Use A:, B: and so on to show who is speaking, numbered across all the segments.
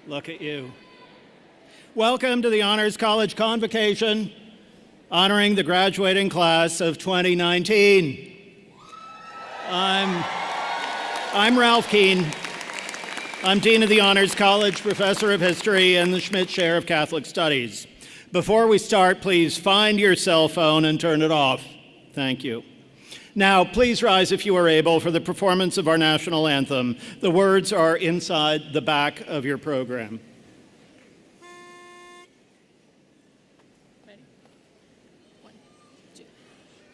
A: Look at you. Welcome to the Honors College Convocation, honoring the graduating class of 2019. I'm Ralph Keene. I'm Dean of the Honors College, Professor of History, and the Schmidt Chair of Catholic Studies. Before we start, please find your cell phone and turn it off. Thank you. Now, please rise if you are able for the performance of our national anthem. The words are inside the back of your program.
B: Ready? 1, 2.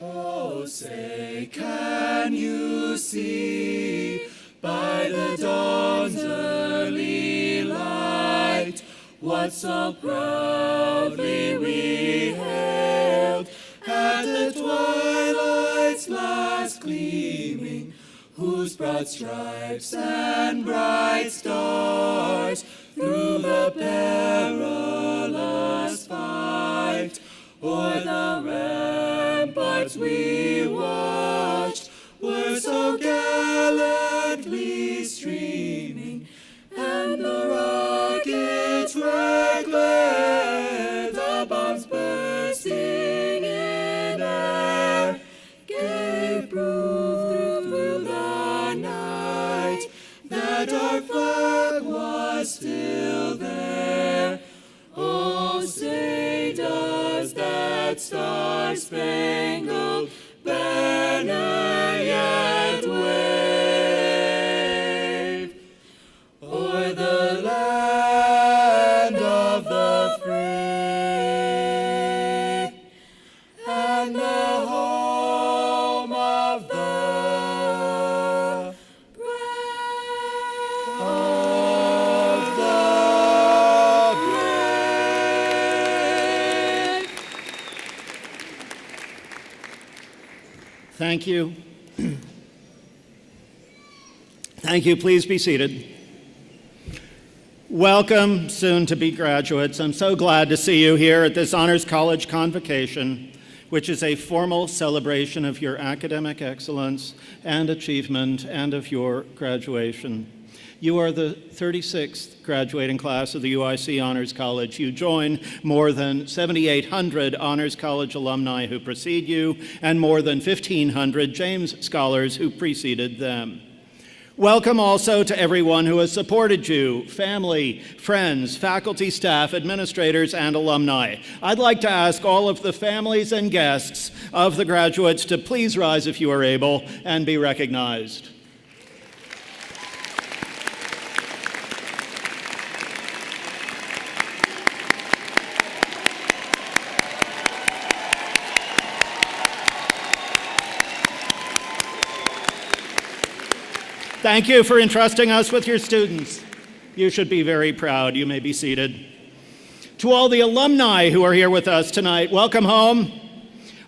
B: Oh, say, can you see by the dawn's early light what so proudly we hailed at the twilight's last gleaming, whose broad stripes and bright stars through the perilous fight o'er the ramparts we watched were so gallantly streaming, and the rockets reckless, the bombs bursting in air, gave proof through the night that our flag was still there. Oh, say, does that star-spangled banner yet wave o'er the land of the free and the home of the brave?
A: Thank you. Thank you. Please be seated. Welcome, soon-to-be graduates. I'm so glad to see you here at this Honors College Convocation, which is a formal celebration of your academic excellence and achievement and of your graduation. You are the 36th graduating class of the UIC Honors College. You join more than 7,800 Honors College alumni who precede you and more than 1,500 James Scholars who preceded them. Welcome also to everyone who has supported you, family, friends, faculty, staff, administrators, and alumni. I'd like to ask all of the families and guests of the graduates to please rise if you are able and be recognized. Thank you for entrusting us with your students. You should be very proud. You may be seated. To all the alumni who are here with us tonight, welcome home.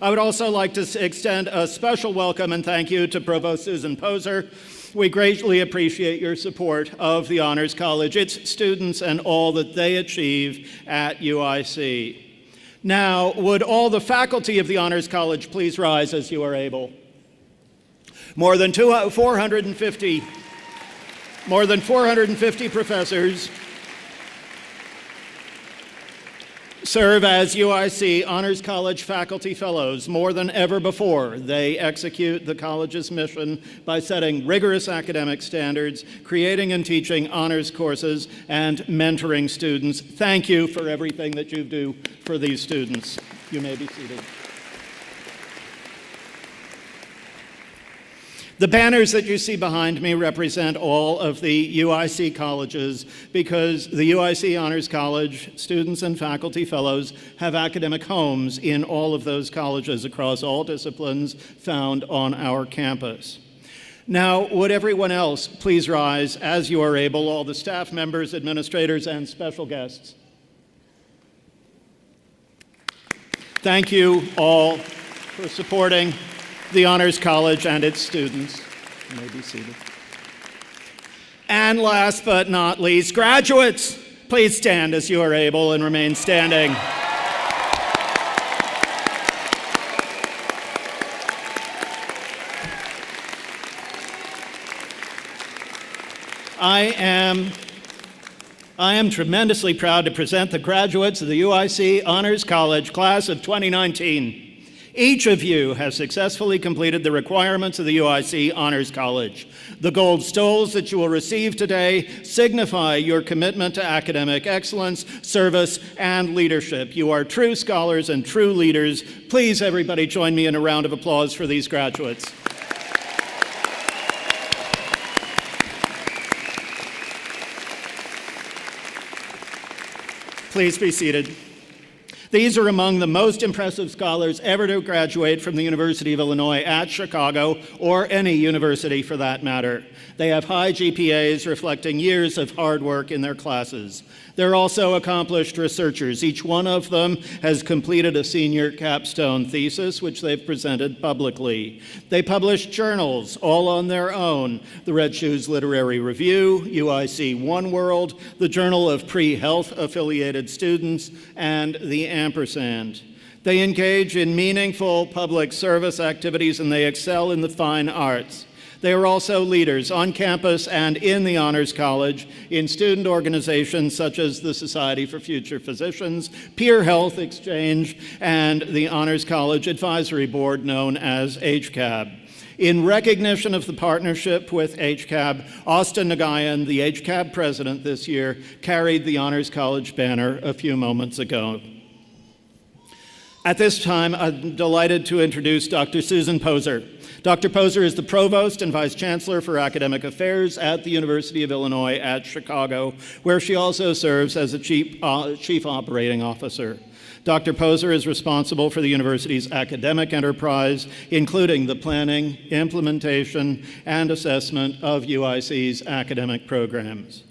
A: I would also like to extend a special welcome and thank you to Provost Susan Poser. We greatly appreciate your support of the Honors College, its students, and all that they achieve at UIC. Now, would all the faculty of the Honors College please rise as you are able? More than 450 professors serve as UIC Honors College faculty fellows. More than ever before, they execute the college's mission by setting rigorous academic standards, creating and teaching honors courses, and mentoring students. Thank you for everything that you do for these students. You may be seated. The banners that you see behind me represent all of the UIC colleges because the UIC Honors College students and faculty fellows have academic homes in all of those colleges across all disciplines found on our campus. Now, would everyone else please rise as you are able, all the staff members, administrators, and special guests. Thank you all for supporting the Honors College and its students. You may be seated. And last but not least, graduates, please stand as you are able and remain standing. I am I am tremendously proud to present the graduates of the UIC Honors College Class of 2019. Each of you has successfully completed the requirements of the UIC Honors College. The gold stoles that you will receive today signify your commitment to academic excellence, service, and leadership. You are true scholars and true leaders. Please, everybody, join me in a round of applause for these graduates. Please be seated. These are among the most impressive scholars ever to graduate from the University of Illinois at Chicago, or any university for that matter. They have high GPAs reflecting years of hard work in their classes. They're also accomplished researchers. Each one of them has completed a senior capstone thesis, which they've presented publicly. They publish journals all on their own: the Red Shoes Literary Review, UIC One World, the Journal of Pre-Health Affiliated Students, and the Ampersand. They engage in meaningful public service activities, and they excel in the fine arts. They are also leaders on campus and in the Honors College in student organizations such as the Society for Future Physicians, Peer Health Exchange, and the Honors College Advisory Board, known as HCAB. In recognition of the partnership with HCAB, Austin Nagayan, the HCAB president this year, carried the Honors College banner a few moments ago. At this time, I'm delighted to introduce Dr. Susan Poser. Dr. Poser is the Provost and Vice Chancellor for Academic Affairs at the University of Illinois at Chicago, where she also serves as a Chief Operating Officer. Dr. Poser is responsible for the university's academic enterprise, including the planning, implementation, and assessment of UIC's academic programs.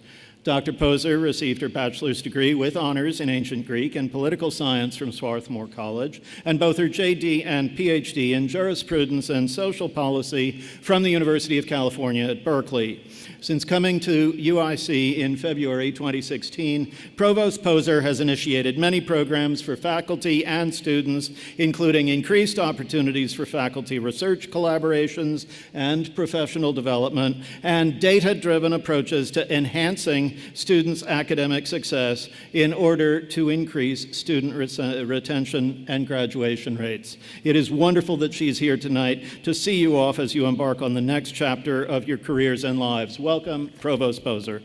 A: Dr. Poser received her bachelor's degree with honors in ancient Greek and political science from Swarthmore College, and both her JD and PhD in jurisprudence and social policy from the University of California at Berkeley. Since coming to UIC in February 2016, Provost Poser has initiated many programs for faculty and students, including increased opportunities for faculty research collaborations and professional development, and data-driven approaches to enhancing students' academic success in order to increase student retention and graduation rates. It is wonderful that she's here tonight to see you off as you embark on the next chapter of your careers and lives. Welcome, Provost Poser.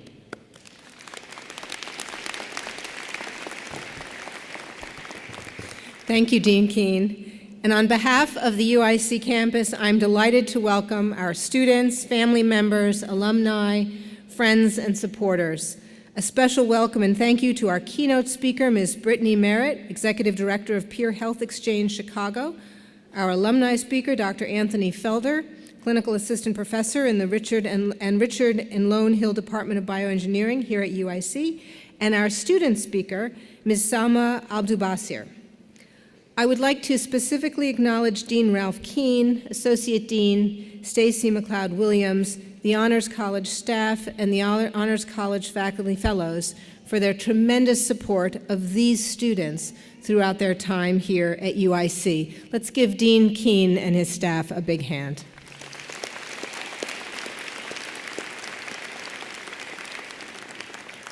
C: Thank you, Dean Keene. And on behalf of the UIC campus, I'm delighted to welcome our students, family members, alumni, friends, and supporters. A special welcome and thank you to our keynote speaker, Ms. Brittany Merritt, Executive Director of Peer Health Exchange Chicago, our alumni speaker, Dr. Anthony Felder, Clinical Assistant Professor in the Richard and Lone Hill Department of Bioengineering here at UIC, and our student speaker, Ms. Salma Abdubasir. I would like to specifically acknowledge Dean Ralph Keene, Associate Dean Stacy McLeod-Williams, the Honors College staff, and the Honors College faculty fellows for their tremendous support of these students throughout their time here at UIC. Let's give Dean Keene and his staff a big hand.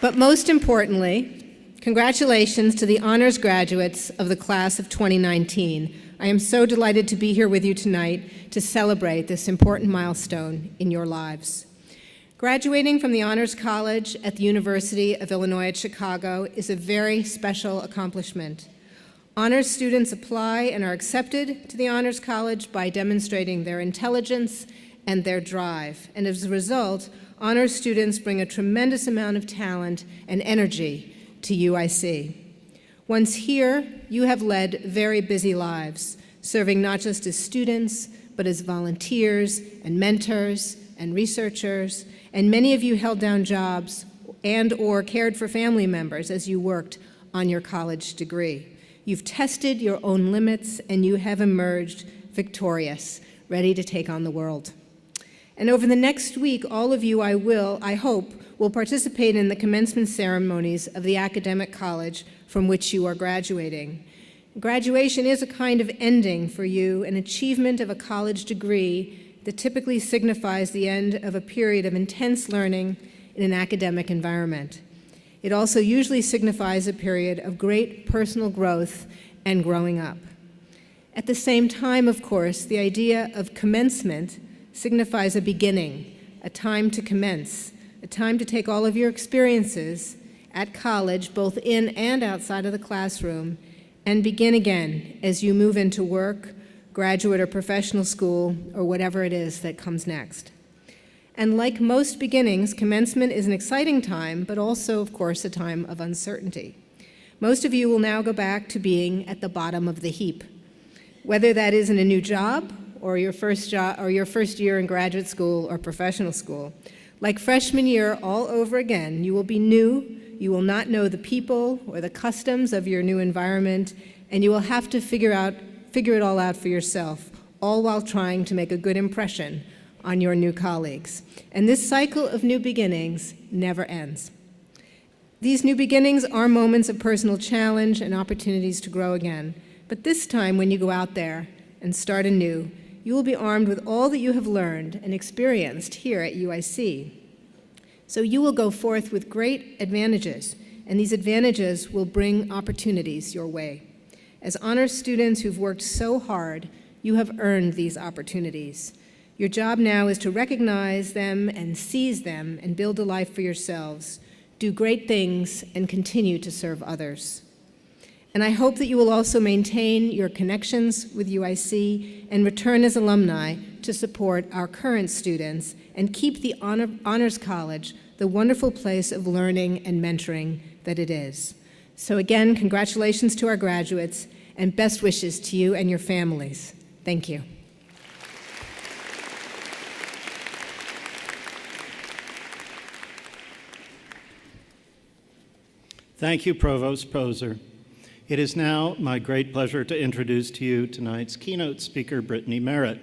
C: But most importantly, congratulations to the honors graduates of the class of 2019. I am so delighted to be here with you tonight to celebrate this important milestone in your lives. Graduating from the Honors College at the University of Illinois at Chicago is a very special accomplishment. Honors students apply and are accepted to the Honors College by demonstrating their intelligence and their drive. And as a result, honors students bring a tremendous amount of talent and energy to UIC. Once here, you have led very busy lives, serving not just as students, but as volunteers and mentors and researchers, and many of you held down jobs and or cared for family members as you worked on your college degree. You've tested your own limits, and you have emerged victorious, ready to take on the world. And over the next week, all of you, I hope, will participate in the commencement ceremonies of the academic college from which you are graduating. Graduation is a kind of ending for you, an achievement of a college degree that typically signifies the end of a period of intense learning in an academic environment. It also usually signifies a period of great personal growth and growing up. At the same time, of course, the idea of commencement signifies a beginning, a time to commence, a time to take all of your experiences at college, both in and outside of the classroom, and begin again as you move into work, graduate or professional school, or whatever it is that comes next. And like most beginnings, commencement is an exciting time, but also, of course, a time of uncertainty. Most of you will now go back to being at the bottom of the heap, whether that is in a new job or your first year in graduate school or professional school. Like freshman year all over again, you will be new, you will not know the people or the customs of your new environment, and you will have to figure it all out for yourself, all while trying to make a good impression on your new colleagues. And this cycle of new beginnings never ends. These new beginnings are moments of personal challenge and opportunities to grow again. But this time, when you go out there and start anew, you will be armed with all that you have learned and experienced here at UIC. So you will go forth with great advantages, and these advantages will bring opportunities your way. As honors students who've worked so hard, you have earned these opportunities. Your job now is to recognize them and seize them and build a life for yourselves, do great things, and continue to serve others. And I hope that you will also maintain your connections with UIC and return as alumni to support our current students and keep the Honors College the wonderful place of learning and mentoring that it is. So again, congratulations to our graduates and best wishes to you and your families. Thank you.
A: Thank you, Provost Poser. It is now my great pleasure to introduce to you tonight's keynote speaker, Brittany Merritt.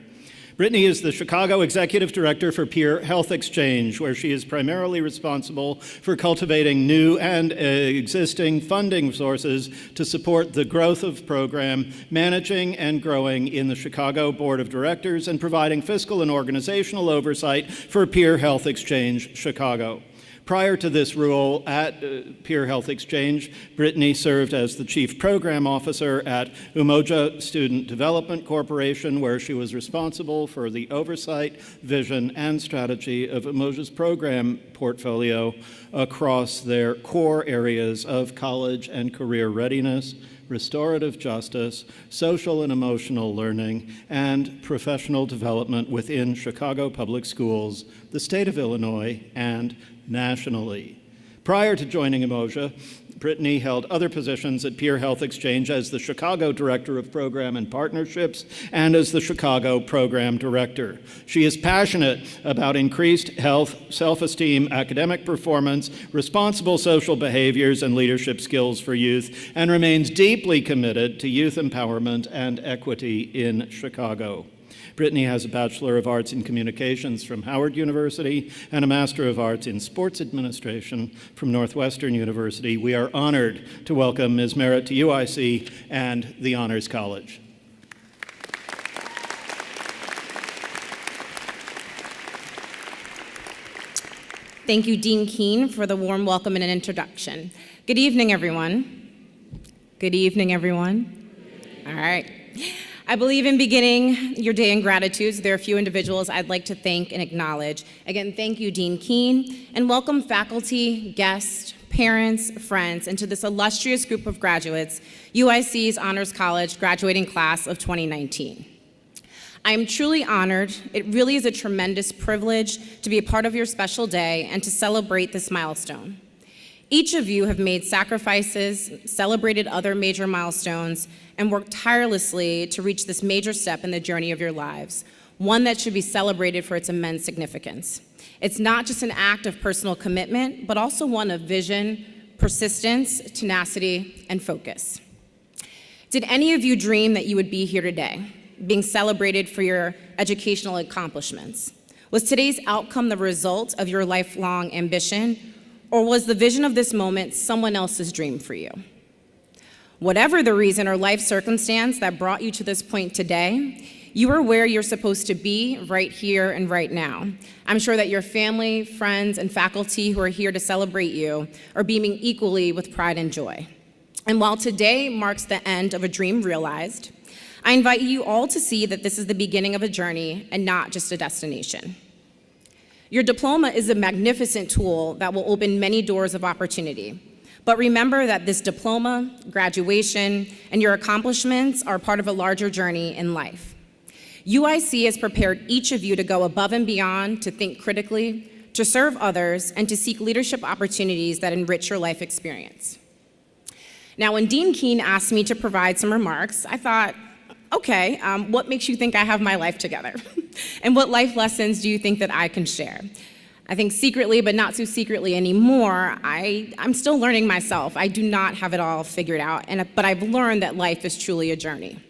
A: Brittany is the Chicago Executive Director for Peer Health Exchange, where she is primarily responsible for cultivating new and existing funding sources to support the growth of program, managing and growing in the Chicago Board of Directors, and providing fiscal and organizational oversight for Peer Health Exchange Chicago. Prior to this role at Peer Health Exchange, Brittany served as the Chief Program Officer at Umoja Student Development Corporation, where she was responsible for the oversight, vision, and strategy of Umoja's program portfolio across their core areas of college and career readiness, restorative justice, social and emotional learning, and professional development within Chicago Public Schools, the state of Illinois, and nationally. Prior to joining Umoja, Brittany held other positions at Peer Health Exchange as the Chicago Director of Program and Partnerships and as the Chicago Program Director. She is passionate about increased health, self-esteem, academic performance, responsible social behaviors, and leadership skills for youth, and remains deeply committed to youth empowerment and equity in Chicago. Brittany has a Bachelor of Arts in Communications from Howard University and a Master of Arts in Sports Administration from Northwestern University. We are honored to welcome Ms. Merritt to UIC and the Honors College.
D: Thank you, Dean Keene, for the warm welcome and an introduction. Good evening, everyone. Good evening, everyone. All right. I believe in beginning your day in gratitude. There are a few individuals I'd like to thank and acknowledge. Again, thank you, Dean Keene, and welcome faculty, guests, parents, friends, and to this illustrious group of graduates, UIC's Honors College graduating class of 2019. I am truly honored. It really is a tremendous privilege to be a part of your special day and to celebrate this milestone. Each of you have made sacrifices, celebrated other major milestones, and worked tirelessly to reach this major step in the journey of your lives, one that should be celebrated for its immense significance. It's not just an act of personal commitment, but also one of vision, persistence, tenacity, and focus. Did any of you dream that you would be here today, being celebrated for your educational accomplishments? Was today's outcome the result of your lifelong ambition, or was the vision of this moment someone else's dream for you? Whatever the reason or life circumstance that brought you to this point today, You are where you're supposed to be right here and right now. I'm sure that your family, friends, and faculty who are here to celebrate you are beaming equally with pride and joy. And while today marks the end of a dream realized, I invite you all to see that this is the beginning of a journey and not just a destination. Your diploma is a magnificent tool that will open many doors of opportunity. But remember that this diploma, graduation, and your accomplishments are part of a larger journey in life. UIC has prepared each of you to go above and beyond, to think critically, to serve others, and to seek leadership opportunities that enrich your life experience. Now, when Dean Keene asked me to provide some remarks, I thought, okay, what makes you think I have my life together? And what life lessons do you think that I can share? I think secretly, but not so secretly anymore, I'm still learning myself. I do not have it all figured out, but I've learned that life is truly a journey.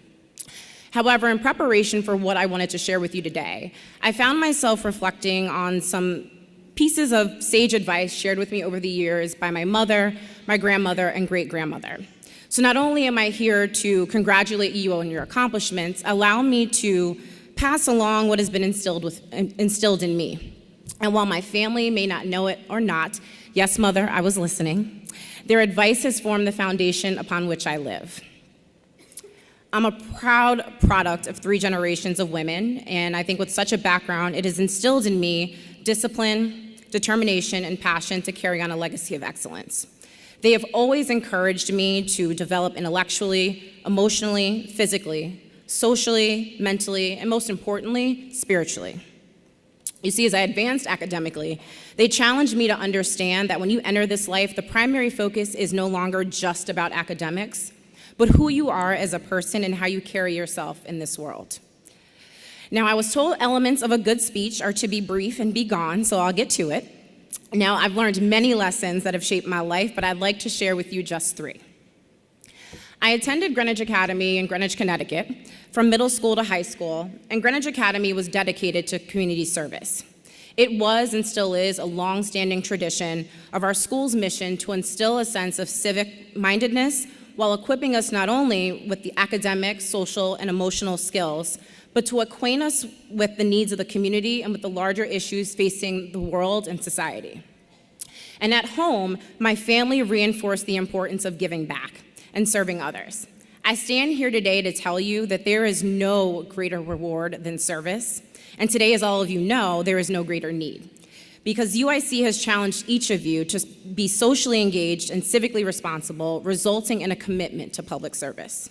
D: However, in preparation for what I wanted to share with you today, I found myself reflecting on some pieces of sage advice shared with me over the years by my mother, my grandmother, and great-grandmother. So not only am I here to congratulate you on your accomplishments, allow me to pass along what has been instilled in me. And while my family may not know it or not, yes, Mother, I was listening, their advice has formed the foundation upon which I live. I'm a proud product of 3 generations of women, and I think with such a background, it has instilled in me discipline, determination, and passion to carry on a legacy of excellence. They have always encouraged me to develop intellectually, emotionally, physically, socially, mentally, and most importantly, spiritually. You see, as I advanced academically, they challenged me to understand that when you enter this life, the primary focus is no longer just about academics, but who you are as a person and how you carry yourself in this world. Now, I was told elements of a good speech are to be brief and be gone, so I'll get to it. Now, I've learned many lessons that have shaped my life, but I'd like to share with you just 3. I attended Greenwich Academy in Greenwich, Connecticut, from middle school to high school, and Greenwich Academy was dedicated to community service. It was and still is a long-standing tradition of our school's mission to instill a sense of civic mindedness while equipping us not only with the academic, social, and emotional skills, but to acquaint us with the needs of the community and with the larger issues facing the world and society. And at home, my family reinforced the importance of giving back and serving others. I stand here today to tell you that there is no greater reward than service, and today, as all of you know, there is no greater need. Because UIC has challenged each of you to be socially engaged and civically responsible, resulting in a commitment to public service.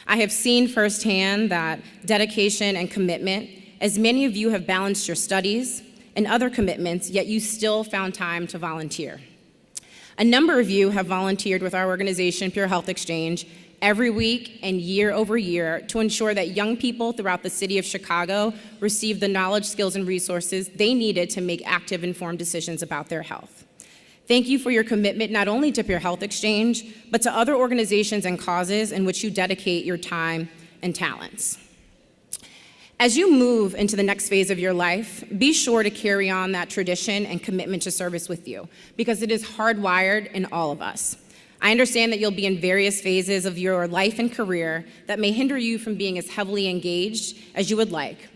D: I have seen firsthand that dedication and commitment, as many of you have balanced your studies and other commitments, yet you still found time to volunteer. A number of you have volunteered with our organization, Pure Health Exchange, every week and year over year to ensure that young people throughout the city of Chicago receive the knowledge, skills, and resources they needed to make active, informed decisions about their health. Thank you for your commitment not only to Pure Health Exchange, but to other organizations and causes in which you dedicate your time and talents. As you move into the next phase of your life, be sure to carry on that tradition and commitment to service with you, because it is hardwired in all of us. I understand that you'll be in various phases of your life and career that may hinder you from being as heavily engaged as you would like.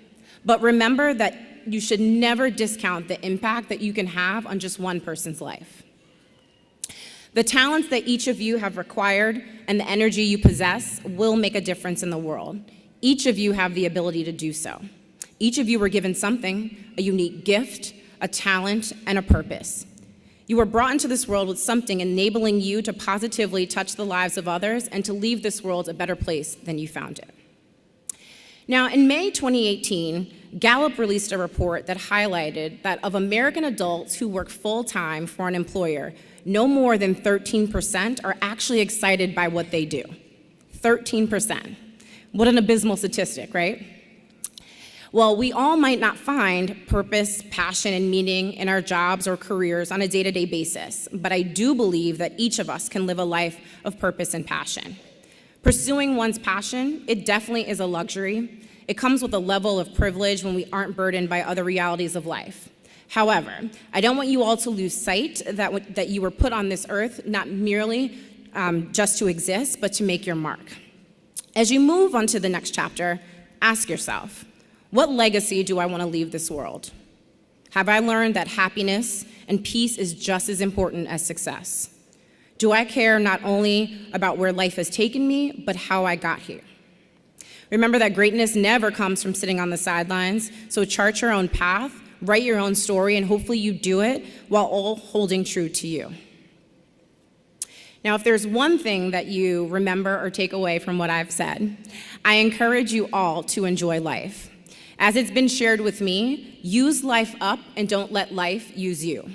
D: But remember that you should never discount the impact that you can have on just one person's life. The talents that each of you have acquired and the energy you possess will make a difference in the world. Each of you have the ability to do so. Each of you were given something, a unique gift, a talent, and a purpose. You were brought into this world with something enabling you to positively touch the lives of others and to leave this world a better place than you found it. Now, in May 2018, Gallup released a report that highlighted that of American adults who work full-time for an employer, no more than 13% are actually excited by what they do. 13%. What an abysmal statistic, right? Well, we all might not find purpose, passion, and meaning in our jobs or careers on a day-to-day basis, but I do believe that each of us can live a life of purpose and passion. Pursuing one's passion, it definitely is a luxury. It comes with a level of privilege when we aren't burdened by other realities of life. However, I don't want you all to lose sight that you were put on this earth not merely just to exist, but to make your mark. As you move on to the next chapter, Ask yourself, what legacy do I want to leave this world? Have I learned that happiness and peace is just as important as success? Do I care not only about where life has taken me, but how I got here? Remember that greatness never comes from sitting on the sidelines, so chart your own path, write your own story, and hopefully you do it while all holding true to you. Now, if there's one thing that you remember or take away from what I've said, I encourage you all to enjoy life. As it's been shared with me, use life up and don't let life use you.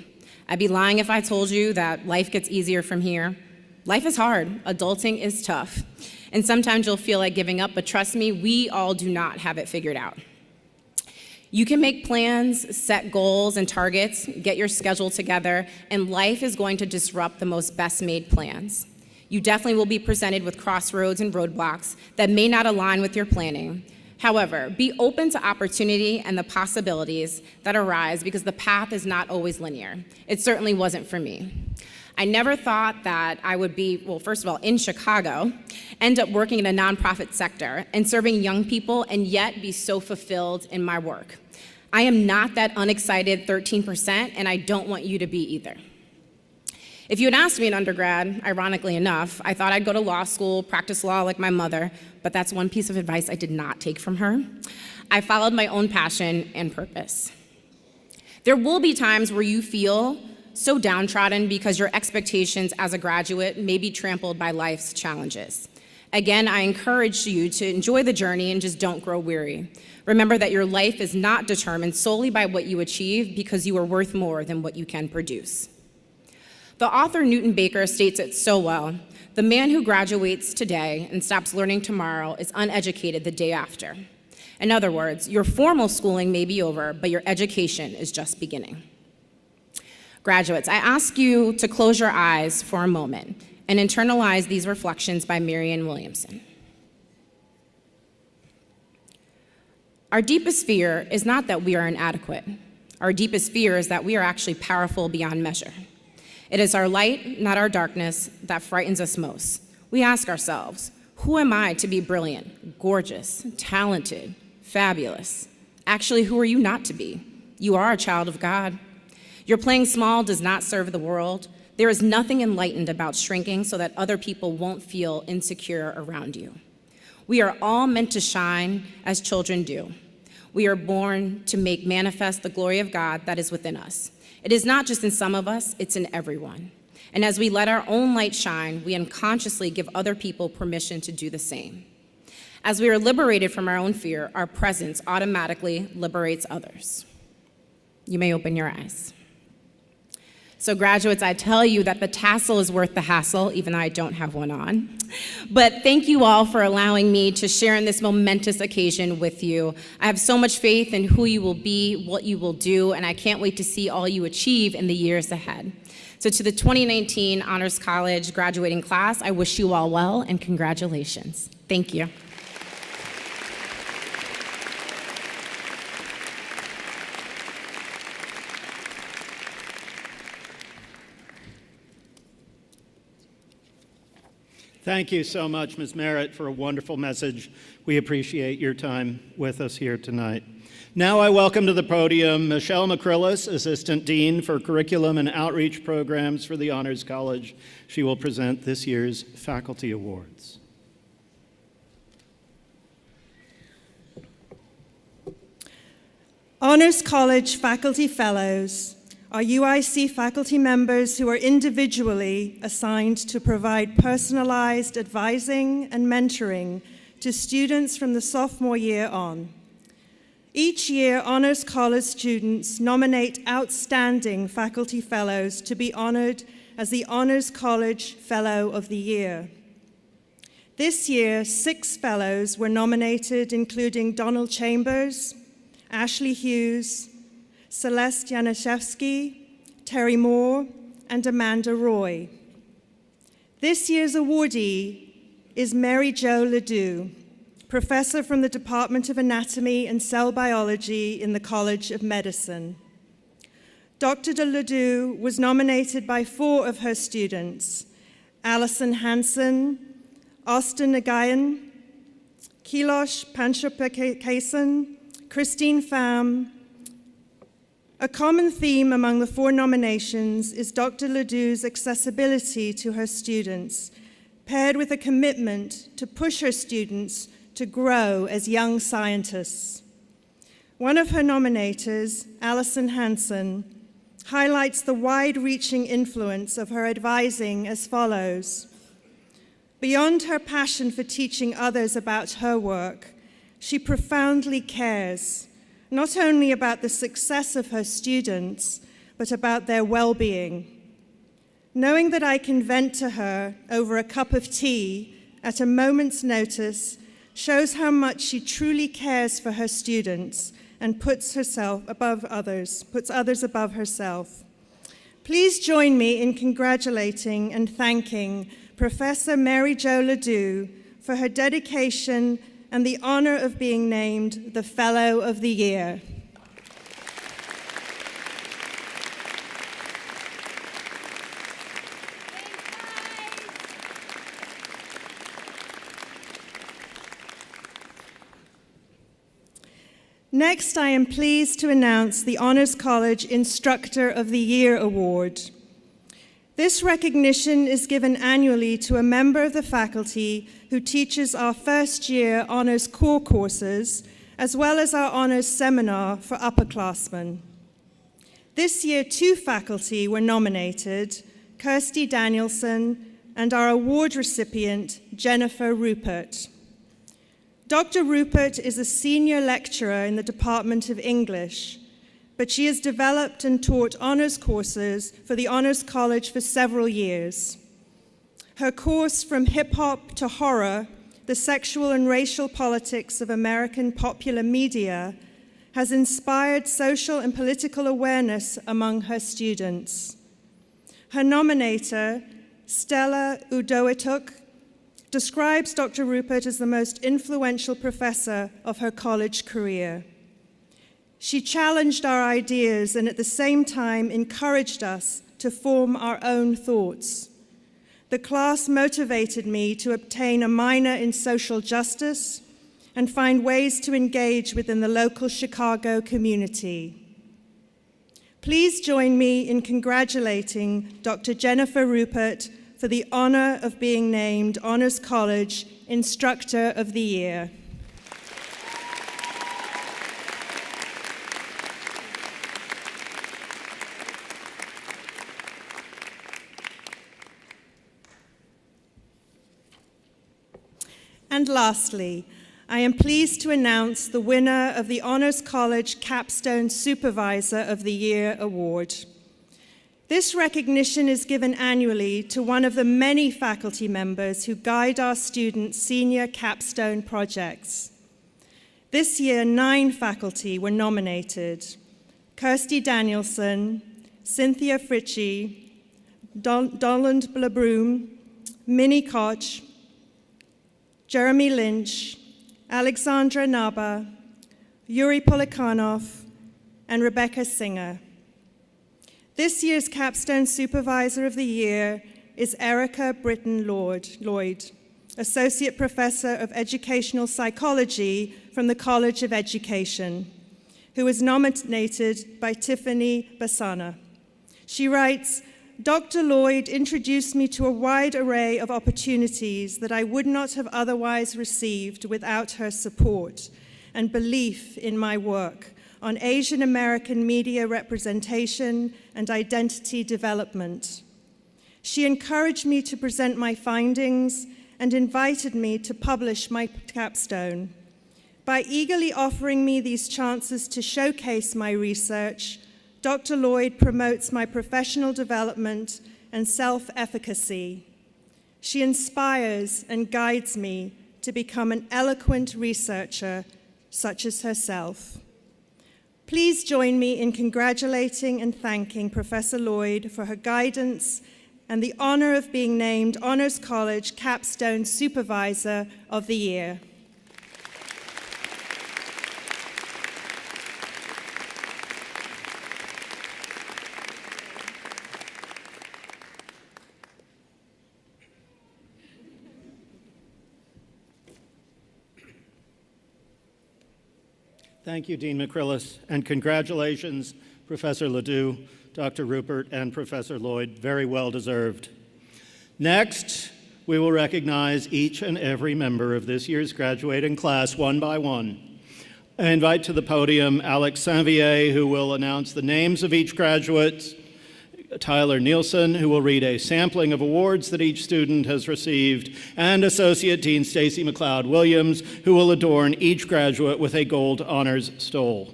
D: I'd be lying if I told you that life gets easier from here. Life is hard, adulting is tough, and sometimes you'll feel like giving up, but trust me, we all do not have it figured out. You can make plans, set goals and targets, get your schedule together, and life is going to disrupt the most best-made plans. You definitely will be presented with crossroads and roadblocks that may not align with your planning. However, be open to opportunity and the possibilities that arise because the path is not always linear. It certainly wasn't for me. I never thought that I would be, well, first of all, in Chicago, end up working in a nonprofit sector and serving young people and yet be so fulfilled in my work. I am not that unexcited 13%, and I don't want you to be either. If you had asked me in undergrad, ironically enough, I thought I'd go to law school, practice law like my mother, but that's one piece of advice I did not take from her. I followed my own passion and purpose. There will be times where you feel so downtrodden because your expectations as a graduate may be trampled by life's challenges. Again, I encourage you to enjoy the journey and just don't grow weary. Remember that your life is not determined solely by what you achieve because you are worth more than what you can produce. The author Newton Baker states it so well: the man who graduates today and stops learning tomorrow is uneducated the day after. In other words, your formal schooling may be over, but your education is just beginning. Graduates, I ask you to close your eyes for a moment and internalize these reflections by Marianne Williamson. Our deepest fear is not that we are inadequate. Our deepest fear is that we are actually powerful beyond measure. It is our light, not our darkness, that frightens us most. We ask ourselves, who am I to be brilliant, gorgeous, talented, fabulous? Actually, who are you not to be? You are a child of God. Your playing small does not serve the world. There is nothing enlightened about shrinking so that other people won't feel insecure around you. We are all meant to shine as children do. We are born to make manifest the glory of God that is within us. It is not just in some of us, it's in everyone. And as we let our own light shine, we unconsciously give other people permission to do the same. As we are liberated from our own fear, our presence automatically liberates others. You may open your eyes. So graduates, I tell you that the tassel is worth the hassle, even though I don't have one on. But thank you all for allowing me to share in this momentous occasion with you. I have so much faith in who you will be, what you will do, and I can't wait to see all you achieve in the years ahead. So to the 2019 Honors College graduating class, I wish you all well and congratulations. Thank you.
A: Thank you so much, Ms. Merritt, for a wonderful message. We appreciate your time with us here tonight. Now I welcome to the podium Michelle McCrillis, Assistant Dean for Curriculum and Outreach Programs for the Honors College. She will present this year's Faculty Awards.
E: Honors College Faculty Fellows are UIC faculty members who are individually assigned to provide personalized advising and mentoring to students from the sophomore year on. Each year, Honors College students nominate outstanding faculty fellows to be honored as the Honors College Fellow of the Year. This year, 6 fellows were nominated, including Donald Chambers, Ashley Hughes, Celeste Janaszewski, Terry Moore, and Amanda Roy. This year's awardee is Mary Jo Ledoux, professor from the Department of Anatomy and Cell Biology in the College of Medicine. Dr. Ledoux was nominated by 4 of her students, Allison Hansen, Austin Nagayan, Kilosh Panchapakason, Christine Pham. A common theme among the 4 nominations is Dr. Ledoux's accessibility to her students, paired with a commitment to push her students to grow as young scientists. One of her nominators, Alison Hansen, highlights the wide-reaching influence of her advising as follows. Beyond her passion for teaching others about her work, she profoundly cares, not only about the success of her students, but about their well-being. Knowing that I can vent to her over a cup of tea at a moment's notice shows how much she truly cares for her students and puts others above herself. Please join me in congratulating and thanking Professor Mary Jo Ledoux for her dedication and the honor of being named the Fellow of the Year. Next, I am pleased to announce the Honors College Instructor of the Year Award. This recognition is given annually to a member of the faculty who teaches our first-year honors core courses, as well as our honors seminar for upperclassmen. This year, 2 faculty were nominated, Kirsty Danielson and our award recipient, Jennifer Rupert. Dr. Rupert is a senior lecturer in the Department of English, but she has developed and taught honors courses for the Honors College for several years. Her course, From Hip Hop to Horror, The Sexual and Racial Politics of American Popular Media, has inspired social and political awareness among her students. Her nominator, Stella Udoituk, describes Dr. Rupert as the most influential professor of her college career. She challenged our ideas and at the same time encouraged us to form our own thoughts. The class motivated me to obtain a minor in social justice and find ways to engage within the local Chicago community. Please join me in congratulating Dr. Jennifer Rupert for the honor of being named Honors College Instructor of the Year. And lastly, I am pleased to announce the winner of the Honors College Capstone Supervisor of the Year Award. This recognition is given annually to one of the many faculty members who guide our students' senior capstone projects. This year, 9 faculty were nominated: Kirsty Danielson, Cynthia Fritchie, Donald Blabroom, Minnie Koch, Jeremy Lynch, Alexandra Naba, Yuri Polikanov, and Rebecca Singer. This year's Capstone Supervisor of the Year is Erica Britton Lloyd, Associate Professor of Educational Psychology from the College of Education, who was nominated by Tiffany Basana. She writes, Dr. Lloyd introduced me to a wide array of opportunities that I would not have otherwise received without her support and belief in my work on Asian American media representation and identity development. She encouraged me to present my findings and invited me to publish my capstone. By eagerly offering me these chances to showcase my research, Dr. Lloyd promotes my professional development and self-efficacy. She inspires and guides me to become an eloquent researcher such as herself. Please join me in congratulating and thanking Professor Lloyd for her guidance and the honor of being named Honors College Capstone Supervisor of the Year.
A: Thank you, Dean McCrillis, and congratulations, Professor Ledoux, Dr. Rupert, and Professor Lloyd. Very well deserved. Next, we will recognize each and every member of this year's graduating class one by one. I invite to the podium Alex Saint-Vier, who will announce the names of each graduate, Tyler Nielsen, who will read a sampling of awards that each student has received, and Associate Dean Stacy McLeod-Williams, who will adorn each graduate with a gold honors stole.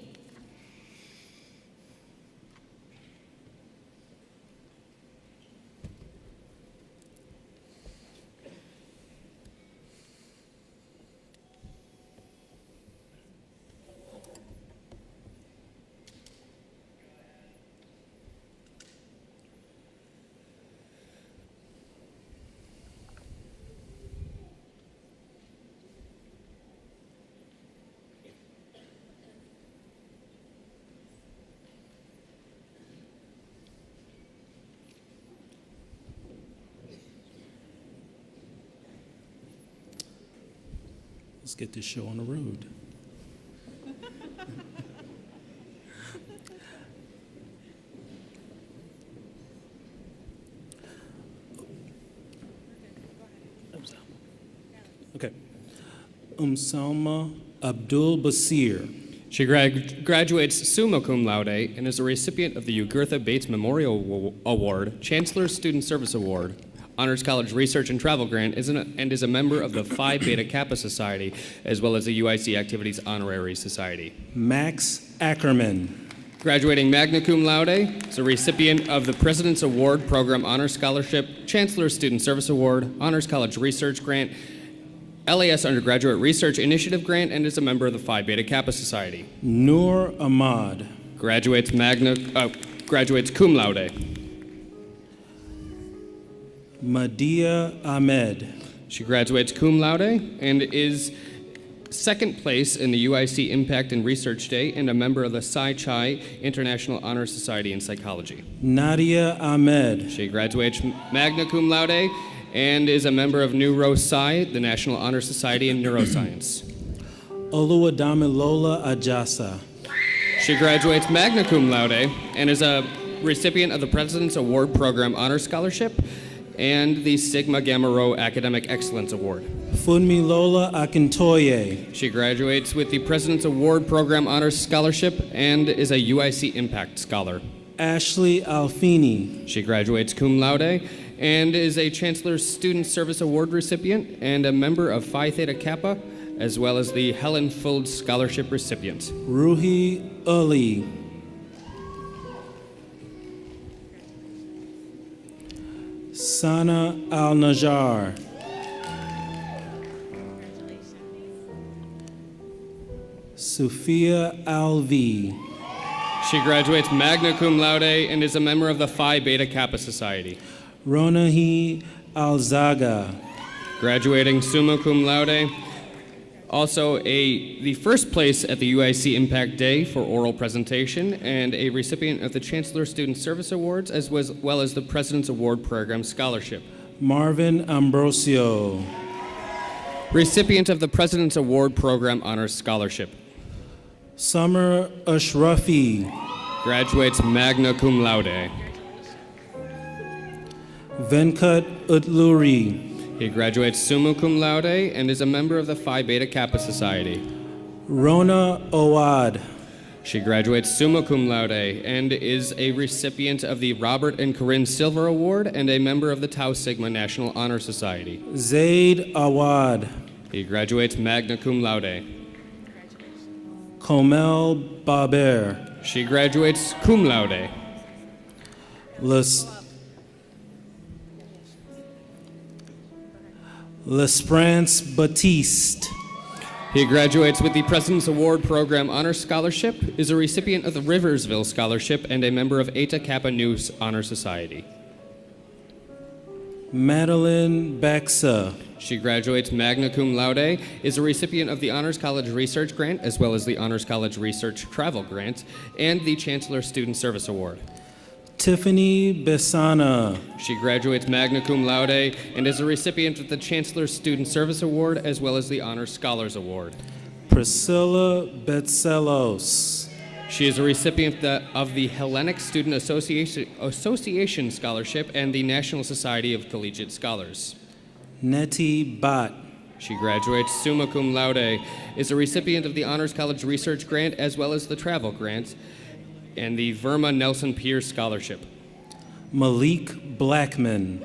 B: Let's get this show on the road. Okay. Salma Abdul Basir.
F: She graduates summa cum laude and is a recipient of the Jugurtha Bates Memorial Award, Chancellor's Student Service Award, Honors College Research and Travel Grant, and is a member of the Phi Beta Kappa Society, as well as the UIC Activities Honorary Society.
B: Max Ackerman.
F: Graduating magna cum laude, is a recipient of the President's Award Program Honor Scholarship, Chancellor's Student Service Award, Honors College Research Grant, LAS Undergraduate Research Initiative Grant, and is a member of the Phi Beta Kappa Society.
B: Noor Ahmad.
F: Graduates cum laude.
B: Madia Ahmed.
F: She graduates cum laude and is second place in the UIC Impact and Research Day and a member of the Psi Chi International Honor Society in Psychology.
B: Nadia Ahmed.
F: She graduates magna cum laude and is a member of Neuro Psi, the National Honor Society in Neuroscience.
B: Oluwadamilola Ajasa.
F: She graduates magna cum laude and is a recipient of the President's Award Program Honor Scholarship and the Sigma Gamma Rho Academic Excellence Award.
B: Funmilola Akintoye.
F: She graduates with the President's Award Program Honors Scholarship and is a UIC Impact Scholar.
B: Ashley Alfini.
F: She graduates cum laude and is a Chancellor's Student Service Award recipient and a member of Phi Theta Kappa, as well as the Helen Fuld Scholarship recipient.
B: Ruhi Ali. Sana Al-Najjar. Sophia Alvi.
F: She graduates magna cum laude and is a member of the Phi Beta Kappa Society.
B: Ronahi Alzaga.
F: Graduating summa cum laude. Also the first place at the UIC Impact Day for oral presentation and a recipient of the Chancellor Student Service Awards as well as the President's Award Program Scholarship.
B: Marvin Ambrosio.
F: Recipient of the President's Award Program Honors Scholarship.
B: Summer Ashrafi.
F: Graduates magna cum laude.
B: Venkat Utluri.
F: He graduates summa cum laude and is a member of the Phi Beta Kappa Society.
B: Rona Owad.
F: She graduates summa cum laude and is a recipient of the Robert and Corinne Silver Award and a member of the Tau Sigma National Honor Society.
B: Zaid Awad.
F: He graduates magna cum laude.
B: Komel Baber.
F: She graduates cum laude.
B: L'Esprance Batiste.
F: He graduates with the President's Award Program Honor Scholarship, is a recipient of the Riversville Scholarship, and a member of Eta Kappa Nu Honor Society.
B: Madeline Baxa.
F: She graduates magna cum laude, is a recipient of the Honors College Research Grant, as well as the Honors College Research Travel Grant, and the Chancellor Student Service Award.
B: Tiffany Besana.
F: She graduates magna cum laude and is a recipient of the Chancellor Student Service Award as well as the Honors Scholars Award.
B: Priscilla Betselos.
F: She is a recipient of the Hellenic Student Association Scholarship and the National Society of Collegiate Scholars.
B: Nettie Bott.
F: She graduates summa cum laude, is a recipient of the Honors College Research Grant as well as the Travel Grant and the Verma Nelson Pierce Scholarship.
B: Malik Blackman.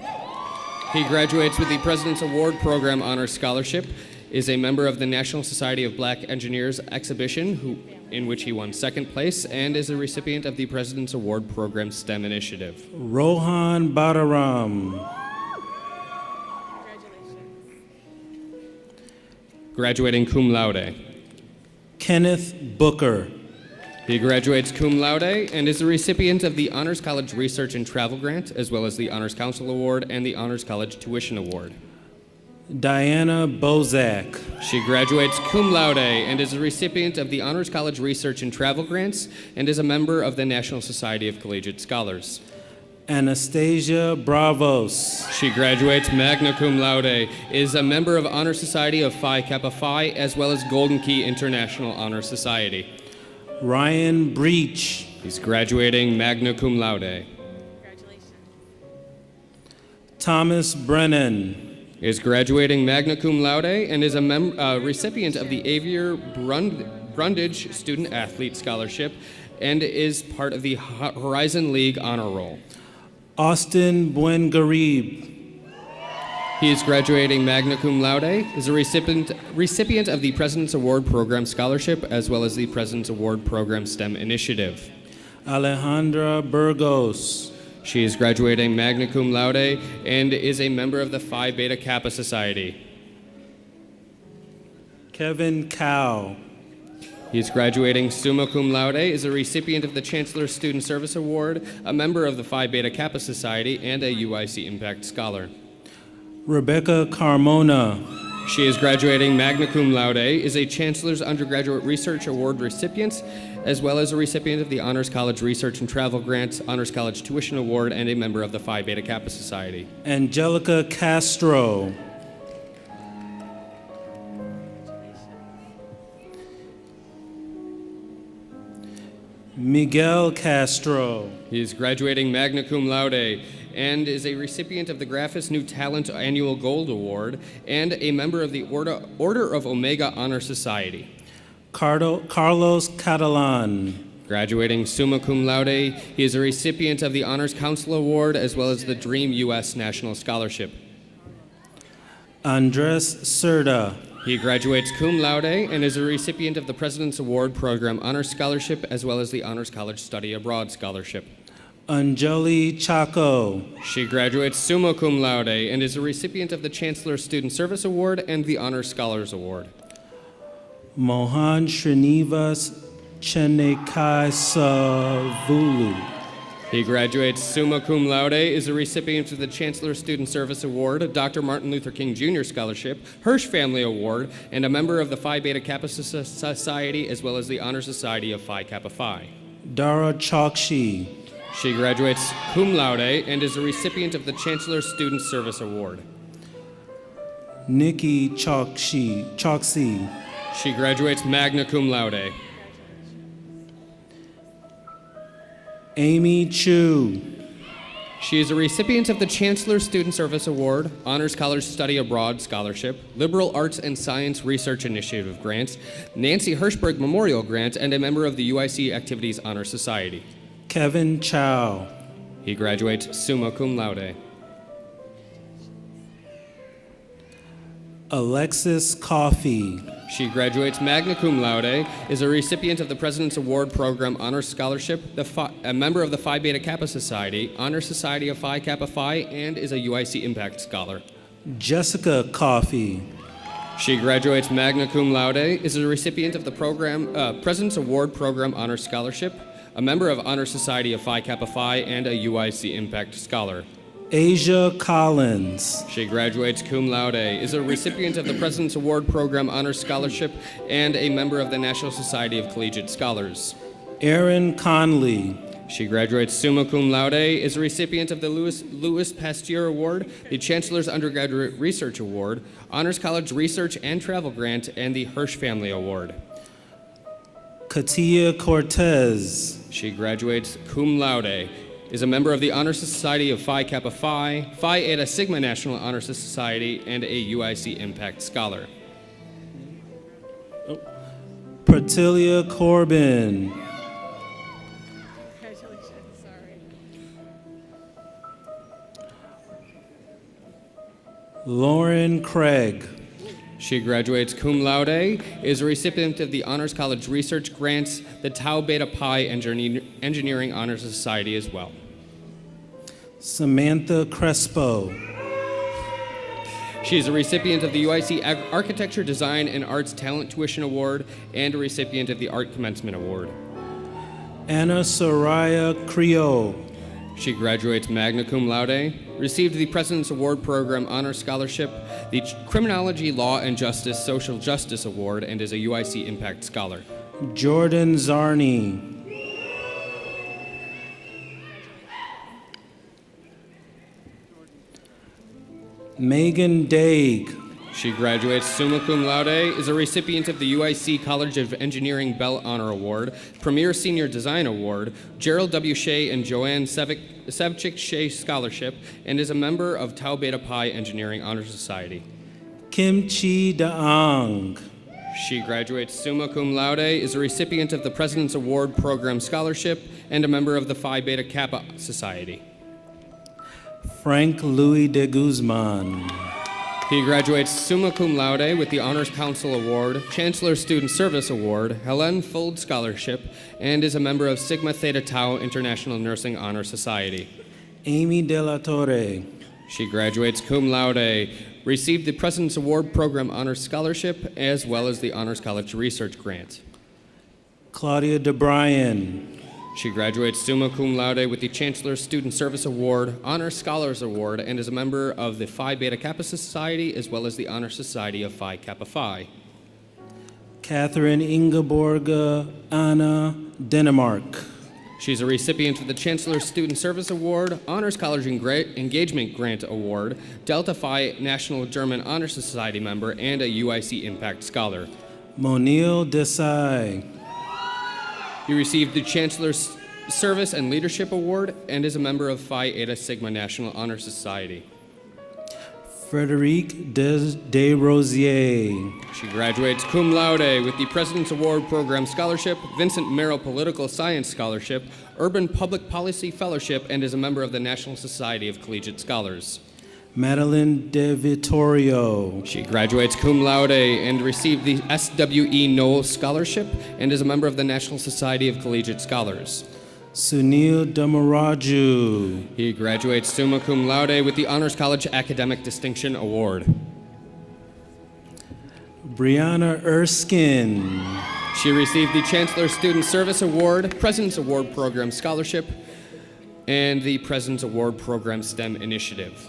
F: He graduates with the President's Award Program Honors Scholarship, is a member of the National Society of Black Engineers exhibition, in which he won second place, and is a recipient of the President's Award Program STEM Initiative.
B: Rohan Badaram.
F: Graduating cum laude.
B: Kenneth Booker.
F: He graduates cum laude and is a recipient of the Honors College Research and Travel Grant, as well as the Honors Council Award and the Honors College Tuition Award.
B: Diana Bozak.
F: She graduates cum laude and is a recipient of the Honors College Research and Travel Grants and is a member of the National Society of Collegiate Scholars.
B: Anastasia Bravos.
F: She graduates magna cum laude, is a member of Honor Society of Phi Kappa Phi, as well as Golden Key International Honor Society.
B: Ryan Breach.
F: He's graduating magna cum laude.
G: Congratulations.
B: Thomas Brennan.
F: Is graduating magna cum laude and is a recipient of the Avier Brundage Student Athlete Scholarship and is part of the Horizon League Honor Roll.
B: Austin Buengarib.
F: He is graduating magna cum laude, is a recipient of the President's Award Program Scholarship as well as the President's Award Program STEM Initiative.
B: Alejandra Burgos.
F: She is graduating magna cum laude and is a member of the Phi Beta Kappa Society.
B: Kevin Cow.
F: He is graduating summa cum laude, is a recipient of the Chancellor's Student Service Award, a member of the Phi Beta Kappa Society, and a UIC Impact Scholar.
B: Rebecca Carmona.
F: She is graduating magna cum laude, is a Chancellor's Undergraduate Research Award recipient, as well as a recipient of the Honors College Research and Travel Grant, Honors College Tuition Award, and a member of the Phi Beta Kappa Society.
B: Angelica Castro. Miguel Castro.
F: He is graduating magna cum laude and is a recipient of the Graphis New Talent Annual Gold Award and a member of the Order of Omega Honor Society.
B: Carlos Catalan.
F: Graduating summa cum laude, he is a recipient of the Honors Council Award as well as the Dream U.S. National Scholarship.
B: Andres Cerda.
F: He graduates cum laude and is a recipient of the President's Award Program Honors Scholarship as well as the Honors College Study Abroad Scholarship.
B: Anjali Chaco.
F: She graduates summa cum laude and is a recipient of the Chancellor's Student Service Award and the Honors Scholars Award.
B: Mohan Srinivas Chenekaisavulu.
F: He graduates summa cum laude, is a recipient of the Chancellor's Student Service Award, Dr. Martin Luther King Jr. Scholarship, Hirsch Family Award, and a member of the Phi Beta Kappa Society as well as the Honor Society of Phi Kappa Phi.
B: Dara Chokshi.
F: She graduates cum laude and is a recipient of the Chancellor's Student Service Award.
B: Nikki Choksi.
F: She graduates magna cum laude.
B: Amy Chu.
F: She is a recipient of the Chancellor's Student Service Award, Honors College Study Abroad Scholarship, Liberal Arts and Science Research Initiative Grants, Nancy Hirschberg Memorial Grant, and a member of the UIC Activities Honor Society.
B: Kevin Chow.
F: He graduates summa cum laude.
B: Alexis Coffey.
F: She graduates magna cum laude, is a recipient of the President's Award Program Honors Scholarship, a member of the Phi Beta Kappa Society, Honor Society of Phi Kappa Phi, and is a UIC Impact Scholar.
B: Jessica Coffey.
F: She graduates magna cum laude, is a recipient of the President's Award Program Honors Scholarship, a member of Honor Society of Phi Kappa Phi, and a UIC Impact Scholar.
B: Asia Collins.
F: She graduates cum laude, is a recipient of the President's Award Program Honors Scholarship, and a member of the National Society of Collegiate Scholars.
B: Erin Conley.
F: She graduates summa cum laude, is a recipient of the Louis Pasteur Award, the Chancellor's Undergraduate Research Award, Honors College Research and Travel Grant, and the Hirsch Family Award.
B: Katia Cortez.
F: She graduates cum laude, is a member of the Honor Society of Phi Kappa Phi, Phi Eta Sigma National Honor Society, and a UIC Impact Scholar.
B: Pertilia Corbin. Lauren Craig.
F: She graduates cum laude, is a recipient of the Honors College Research Grants, the Tau Beta Pi Engineering Honor Society as well.
B: Samantha Crespo.
F: She is a recipient of the UIC Architecture, Design, and Arts Talent Tuition Award and a recipient of the Art Commencement Award.
B: Anna Soraya Creo.
F: She graduates magna cum laude, received the President's Award Program Honor Scholarship, the Criminology, Law, and Justice Social Justice Award, and is a UIC Impact Scholar.
B: Jordan Zarni. Megan Daig.
F: She graduates summa cum laude, is a recipient of the UIC College of Engineering Bell Honor Award, Premier Senior Design Award, Gerald W. Shea and Joanne Savchik Shea Scholarship, and is a member of Tau Beta Pi Engineering Honor Society.
B: Kim Chi Daang.
F: She graduates summa cum laude, is a recipient of the President's Award Program Scholarship, and a member of the Phi Beta Kappa Society.
B: Frank Louis de Guzman.
F: He graduates summa cum laude with the Honors Council Award, Chancellor Student Service Award, Helen Fold Scholarship, and is a member of Sigma Theta Tau International Nursing Honor Society.
B: Amy De La Torre.
F: She graduates cum laude, received the President's Award Program Honors Scholarship, as well as the Honors College Research Grant.
B: Claudia DeBryan.
F: She graduates summa cum laude with the Chancellor's Student Service Award, Honor Scholars Award, and is a member of the Phi Beta Kappa Society, as well as the Honor Society of Phi Kappa Phi.
B: Catherine Ingeborga Anna Denmark.
F: She's a recipient of the Chancellor's Student Service Award, Honors College Engagement Grant Award, Delta Phi National German Honor Society member, and a UIC Impact Scholar.
B: Monil Desai.
F: He received the Chancellor's Service and Leadership Award and is a member of Phi Eta Sigma National Honor Society.
B: Frederique Desrosiers.
F: She graduates cum laude with the President's Award Program Scholarship, Vincent Merrill Political Science Scholarship, Urban Public Policy Fellowship, and is a member of the National Society of Collegiate Scholars.
B: Madeline De Vittorio.
F: She graduates cum laude and received the SWE Knoll Scholarship and is a member of the National Society of Collegiate Scholars.
B: Sunil Damaraju.
F: He graduates summa cum laude with the Honors College Academic Distinction Award.
B: Brianna Erskine.
F: She received the Chancellor's Student Service Award, President's Award Program Scholarship, and the President's Award Program STEM Initiative.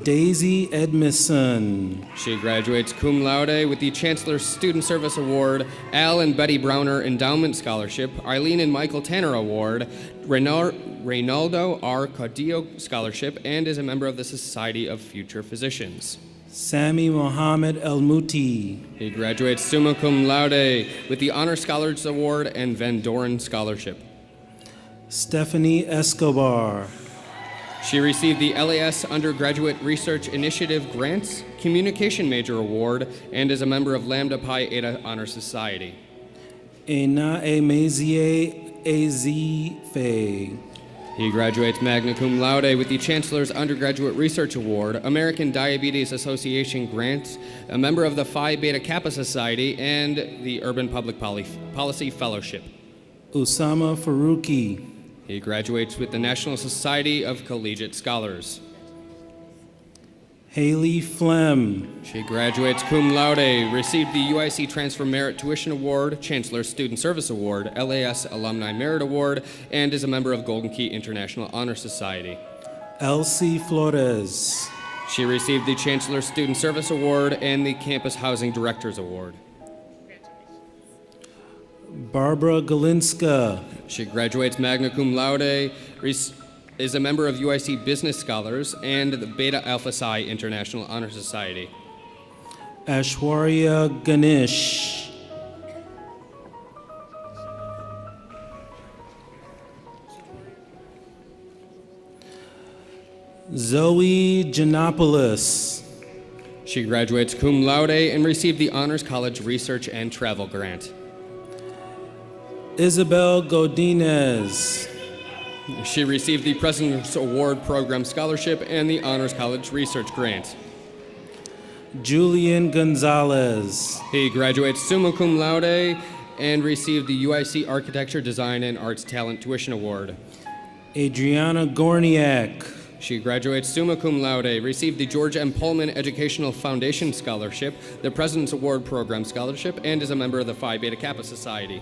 B: Daisy Edmison.
F: She graduates cum laude with the Chancellor's Student Service Award, Al and Betty Browner Endowment Scholarship, Eileen and Michael Tanner Award, Reynaldo R. Caudillo Scholarship, and is a member of the Society of Future Physicians.
B: Sami Mohammed El Muti.
F: He graduates summa cum laude with the Honor Scholars Award and Van Doren Scholarship.
B: Stephanie Escobar.
F: She received the LAS Undergraduate Research Initiative Grants, Communication Major Award, and is a member of Lambda Pi Eta Honor Society.
B: Ena Emezie Ezife.
F: He graduates magna cum laude with the Chancellor's Undergraduate Research Award, American Diabetes Association Grants, a member of the Phi Beta Kappa Society, and the Urban Public Policy Fellowship.
B: Usama Faruqi.
F: He graduates with the National Society of Collegiate Scholars.
B: Haley Flem.
F: She graduates cum laude, received the UIC Transfer Merit Tuition Award, Chancellor's Student Service Award, LAS Alumni Merit Award, and is a member of Golden Key International Honor Society.
B: Elsie Flores.
F: She received the Chancellor's Student Service Award and the Campus Housing Directors Award.
B: Barbara Galinska.
F: She graduates magna cum laude, is a member of UIC Business Scholars and the Beta Alpha Psi International Honor Society.
B: Ashwarya Ganesh. Zoe Janopoulos.
F: She graduates cum laude and received the Honors College Research and Travel Grant.
B: Isabel Godinez.
F: She received the President's Award Program Scholarship and the Honors College Research Grant.
B: Julian Gonzalez.
F: He graduates summa cum laude and received the UIC Architecture, Design, and Arts Talent Tuition Award.
B: Adriana Gorniak.
F: She graduates summa cum laude, received the George M. Pullman Educational Foundation Scholarship, the President's Award Program Scholarship, and is a member of the Phi Beta Kappa Society.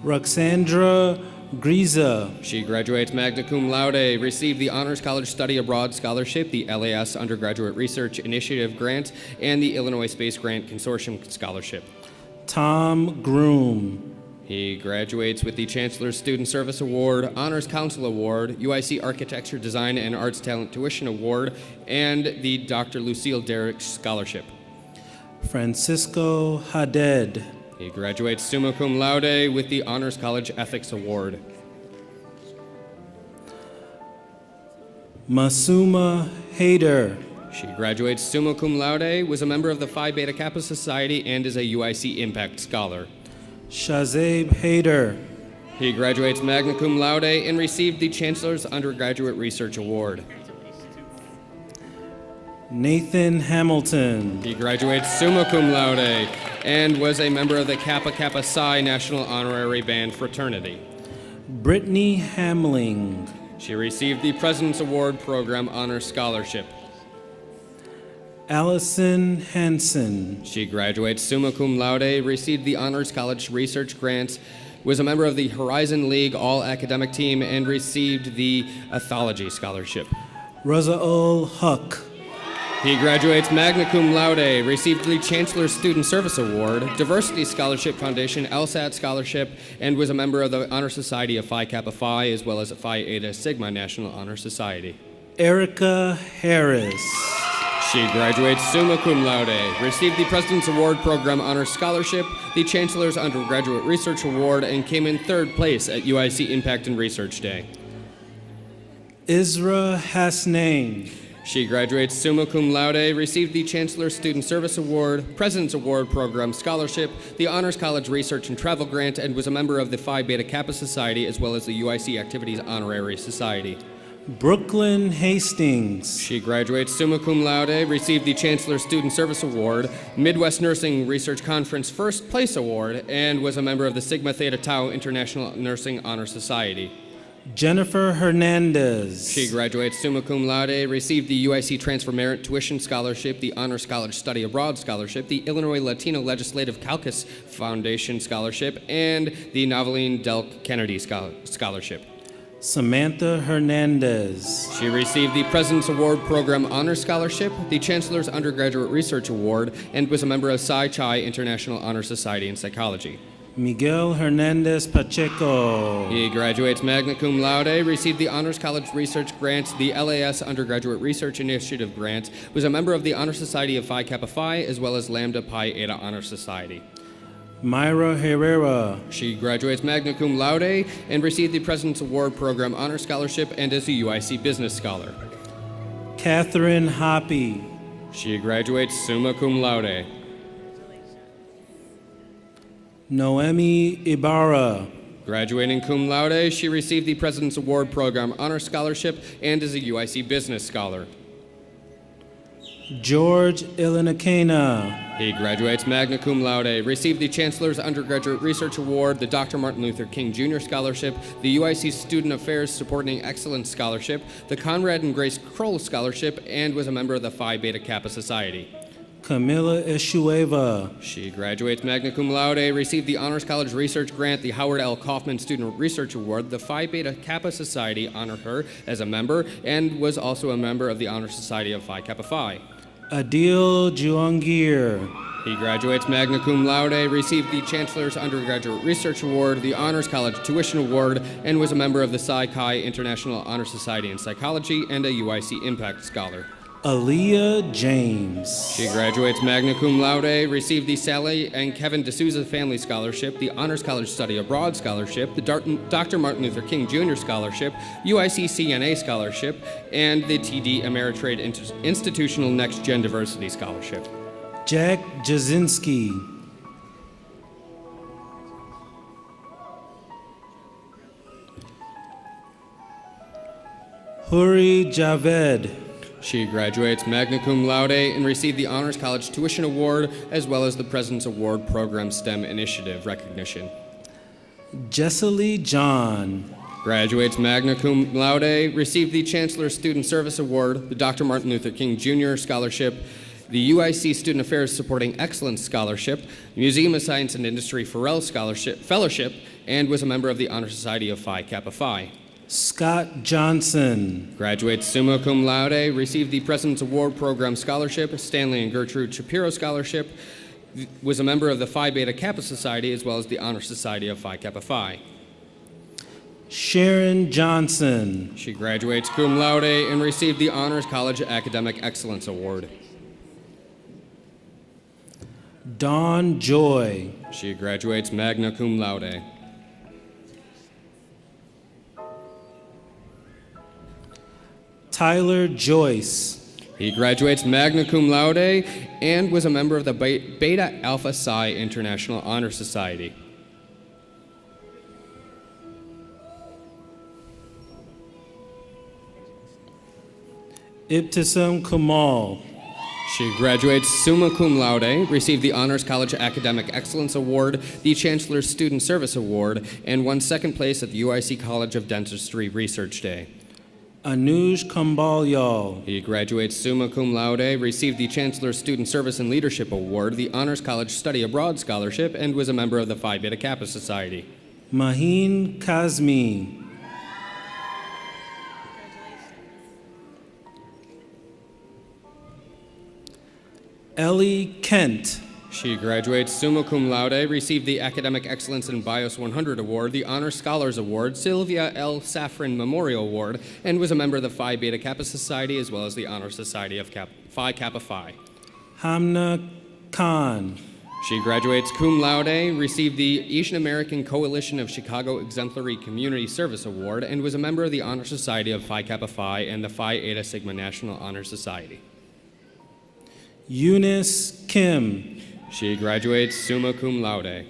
B: Roxandra Griza.
F: She graduates magna cum laude, received the Honors College Study Abroad Scholarship, the LAS Undergraduate Research Initiative Grant, and the Illinois Space Grant Consortium Scholarship.
B: Tom Groom.
F: He graduates with the Chancellor's Student Service Award, Honors Council Award, UIC Architecture, Design, and Arts Talent Tuition Award, and the Dr. Lucille Derrick Scholarship.
B: Francisco Haded.
F: He graduates summa cum laude with the Honors College Ethics Award.
B: Masuma Haider.
F: She graduates summa cum laude, was a member of the Phi Beta Kappa Society, and is a UIC Impact Scholar.
B: Shazib Haider.
F: He graduates magna cum laude and received the Chancellor's Undergraduate Research Award.
B: Nathan Hamilton.
F: He graduates summa cum laude and was a member of the Kappa Kappa Psi National Honorary Band Fraternity.
B: Brittany Hamling.
F: She received the President's Award Program Honor Scholarship.
B: Allison Hansen.
F: She graduates summa cum laude, received the Honors College Research Grant, was a member of the Horizon League All-Academic Team, and received the Ethology Scholarship.
B: Razaul Huck.
F: He graduates magna cum laude, received the Chancellor's Student Service Award, Diversity Scholarship Foundation LSAT Scholarship, and was a member of the Honor Society of Phi Kappa Phi, as well as Phi Eta Sigma National Honor Society.
B: Erica Harris.
F: She graduates summa cum laude, received the President's Award Program Honor Scholarship, the Chancellor's Undergraduate Research Award, and came in third place at UIC Impact and Research Day.
B: Isra Hasnain.
F: She graduates summa cum laude, received the Chancellor's Student Service Award, President's Award Program Scholarship, the Honors College Research and Travel Grant, and was a member of the Phi Beta Kappa Society, as well as the UIC Activities Honorary Society.
B: Brooklyn Hastings.
F: She graduates summa cum laude, received the Chancellor's Student Service Award, Midwest Nursing Research Conference First Place Award, and was a member of the Sigma Theta Tau International Nursing Honor Society.
B: Jennifer Hernandez.
F: She graduates summa cum laude, received the UIC Transfer Merit Tuition Scholarship, the Honors College Study Abroad Scholarship, the Illinois Latino Legislative Caucus Foundation Scholarship, and the Noveline Del Kennedy Scholarship.
B: Samantha Hernandez.
F: She received the President's Award Program Honor Scholarship, the Chancellor's Undergraduate Research Award, and was a member of Psi Chi International Honor Society in Psychology.
B: Miguel Hernandez Pacheco.
F: He graduates magna cum laude, received the Honors College Research Grant, the LAS Undergraduate Research Initiative Grant, was a member of the Honor Society of Phi Kappa Phi, as well as Lambda Pi Eta Honor Society.
B: Myra Herrera.
F: She graduates magna cum laude and received the President's Award Program Honor Scholarship and is a UIC Business Scholar.
B: Catherine Hoppy.
F: She graduates summa cum laude.
B: Noemi Ibarra.
F: Graduating cum laude, she received the President's Award Program Honor Scholarship and is a UIC Business Scholar.
B: George Ilinakena.
F: He graduates magna cum laude, received the Chancellor's Undergraduate Research Award, the Dr. Martin Luther King Jr. Scholarship, the UIC Student Affairs Supporting Excellence Scholarship, the Conrad and Grace Kroll Scholarship, and was a member of the Phi Beta Kappa Society.
B: Camila Eshueva.
F: She graduates magna cum laude, received the Honors College Research Grant, the Howard L. Kaufman Student Research Award. The Phi Beta Kappa Society honored her as a member and was also a member of the Honor Society of Phi Kappa Phi.
B: Adil Juangir.
F: He graduates magna cum laude, received the Chancellor's Undergraduate Research Award, the Honors College Tuition Award, and was a member of the Psi Chi International Honor Society in Psychology and a UIC Impact Scholar.
B: Aaliyah James.
F: She graduates magna cum laude, received the Sally and Kevin D'Souza Family Scholarship, the Honors College Study Abroad Scholarship, the Dr. Martin Luther King Jr. Scholarship, UIC CNA Scholarship, and the TD Ameritrade Institutional Next Gen Diversity Scholarship.
B: Jack Jasinski. Huri Javed.
F: She graduates magna cum laude and received the Honors College Tuition Award as well as the President's Award Program STEM Initiative recognition.
B: Jessalee John.
F: Graduates magna cum laude, received the Chancellor's Student Service Award, the Dr. Martin Luther King Jr. Scholarship, the UIC Student Affairs Supporting Excellence Scholarship, Museum of Science and Industry Farrell Fellowship, and was a member of the Honor Society of Phi Kappa Phi.
B: Scott Johnson.
F: Graduates summa cum laude, received the President's Award Program Scholarship, Stanley and Gertrude Shapiro Scholarship, was a member of the Phi Beta Kappa Society as well as the Honor Society of Phi Kappa Phi.
B: Sharon Johnson.
F: She graduates cum laude and received the Honors College Academic Excellence Award.
B: Dawn Joy.
F: She graduates magna cum laude.
B: Tyler Joyce.
F: He graduates magna cum laude and was a member of the Beta Alpha Psi International Honor Society.
B: Ibtisam Kamal.
F: She graduates summa cum laude, received the Honors College Academic Excellence Award, the Chancellor's Student Service Award, and won second place at the UIC College of Dentistry Research Day.
B: Anuj Kambalyal.
F: He graduates summa cum laude, received the Chancellor's Student Service and Leadership Award, the Honors College Study Abroad Scholarship, and was a member of the Phi Beta Kappa Society.
B: Maheen Kazmi. Ellie Kent.
F: She graduates summa cum laude, received the Academic Excellence in BIOS 100 Award, the Honor Scholars Award, Sylvia L. Safran Memorial Award, and was a member of the Phi Beta Kappa Society as well as the Honor Society of Phi Kappa Phi.
B: Hamna Khan.
F: She graduates cum laude, received the Asian American Coalition of Chicago Exemplary Community Service Award, and was a member of the Honor Society of Phi Kappa Phi and the Phi Eta Sigma National Honor Society.
B: Eunice Kim.
F: She graduates summa cum laude.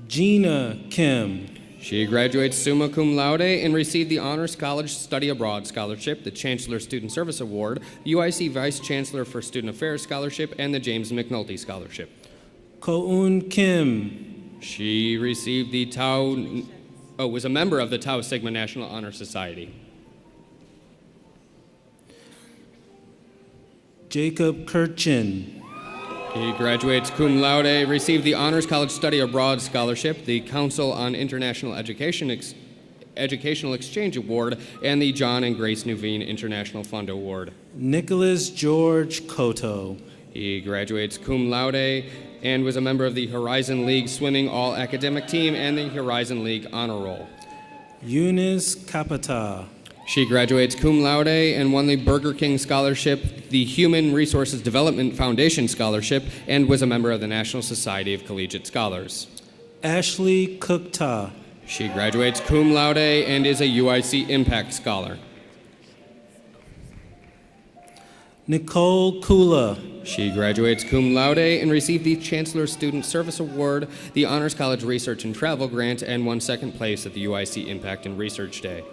B: Gina Kim.
F: She graduates summa cum laude and received the Honors College Study Abroad Scholarship, the Chancellor Student Service Award, UIC Vice Chancellor for Student Affairs Scholarship, and the James McNulty Scholarship.
B: Koun Kim.
F: She received the was a member of the Tau Sigma National Honor Society.
B: Jacob Kirchin.
F: He graduates cum laude, received the Honors College Study Abroad Scholarship, the Council on International Educational Exchange Award, and the John and Grace Nuveen International Fund Award.
B: Nicholas George Cotto.
F: He graduates cum laude and was a member of the Horizon League Swimming All-Academic Team and the Horizon League Honor Roll.
B: Eunice Kapata.
F: She graduates cum laude and won the Burger King Scholarship, the Human Resources Development Foundation Scholarship, and was a member of the National Society of Collegiate Scholars.
B: Ashley Kukta.
F: She graduates cum laude and is a UIC Impact Scholar.
B: Nicole Kula.
F: She graduates cum laude and received the Chancellor's Student Service Award, the Honors College Research and Travel Grant, and won second place at the UIC Impact and Research Day.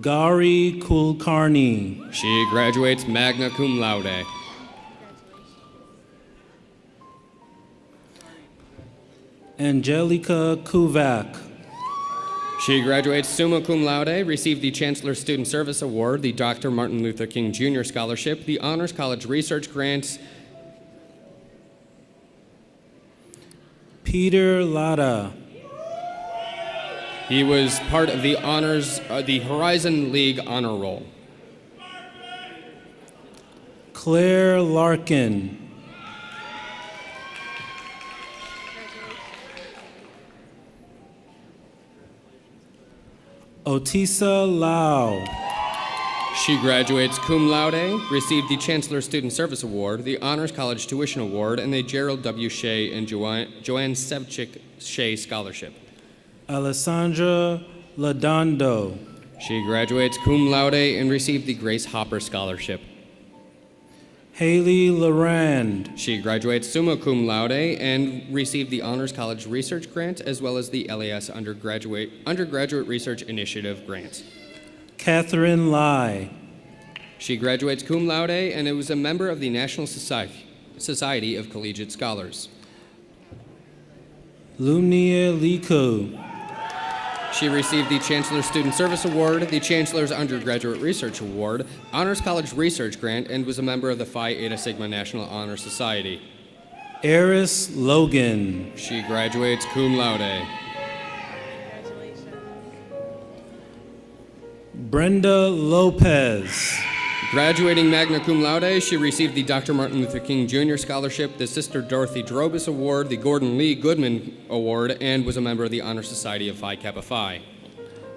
B: Gari Kulkarni.
F: She graduates magna cum laude.
B: Angelica Kuvak.
F: She graduates summa cum laude, received the Chancellor's Student Service Award, the Dr. Martin Luther King Jr. Scholarship, the Honors College Research Grants.
B: Peter Latta.
F: He was part of the Horizon League Honor Roll.
B: Claire Larkin. Otisa Lau.
F: She graduates cum laude, received the Chancellor Student Service Award, the Honors College Tuition Award, and the Gerald W. Shea and Joanne Sevchik Shea Scholarship.
B: Alessandra Ladondo.
F: She graduates cum laude and received the Grace Hopper Scholarship.
B: Haley Larand.
F: She graduates summa cum laude and received the Honors College Research Grant as well as the LAS Undergraduate Research Initiative Grant.
B: Catherine Lai.
F: She graduates cum laude and was a member of the National Society of Collegiate Scholars.
B: Lumnia Liku.
F: She received the Chancellor Student Service Award, the Chancellor's Undergraduate Research Award, Honors College Research Grant, and was a member of the Phi Eta Sigma National Honor Society.
B: Eris Logan.
F: She graduates cum laude.
B: Brenda Lopez.
F: Graduating magna cum laude, she received the Dr. Martin Luther King Jr. Scholarship, the Sister Dorothy Drobus Award, the Gordon Lee Goodman Award, and was a member of the Honor Society of Phi Kappa Phi.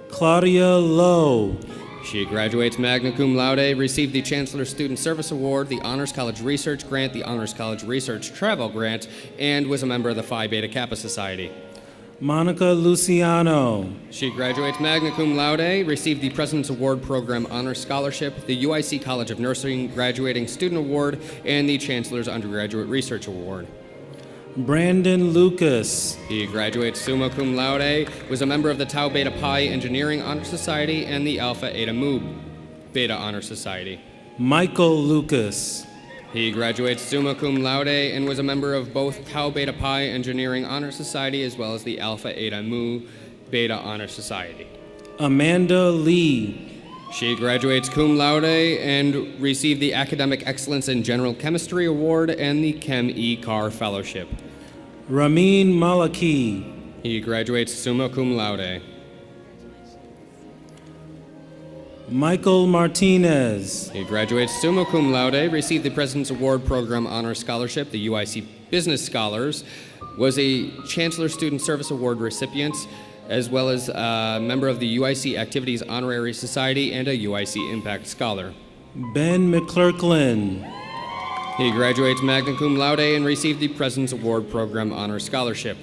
B: Claudia Lowe.
F: She graduates magna cum laude, received the Chancellor Student Service Award, the Honors College Research Grant, the Honors College Research Travel Grant, and was a member of the Phi Beta Kappa Society.
B: Monica Luciano.
F: She graduates magna cum laude, received the President's Award Program Honor Scholarship, the UIC College of Nursing Graduating Student Award, and the Chancellor's Undergraduate Research Award.
B: Brandon Lucas.
F: He graduates summa cum laude, was a member of the Tau Beta Pi Engineering Honor Society and the Alpha Eta Mu Beta Honor Society.
B: Michael Lucas.
F: He graduates summa cum laude and was a member of both Tau Beta Pi Engineering Honor Society as well as the Alpha Eta Mu Beta Honor Society.
B: Amanda Lee.
F: She graduates cum laude and received the Academic Excellence in General Chemistry Award and the Chem E. Carr Fellowship.
B: Ramin Malaki.
F: He graduates summa cum laude.
B: Michael Martinez.
F: He graduates summa cum laude, received the President's Award Program Honor Scholarship, the UIC Business Scholars, was a Chancellor Student Service Award recipient, as well as a member of the UIC Activities Honorary Society and a UIC Impact Scholar.
B: Ben McClurklin.
F: He graduates magna cum laude and received the President's Award Program Honor Scholarship.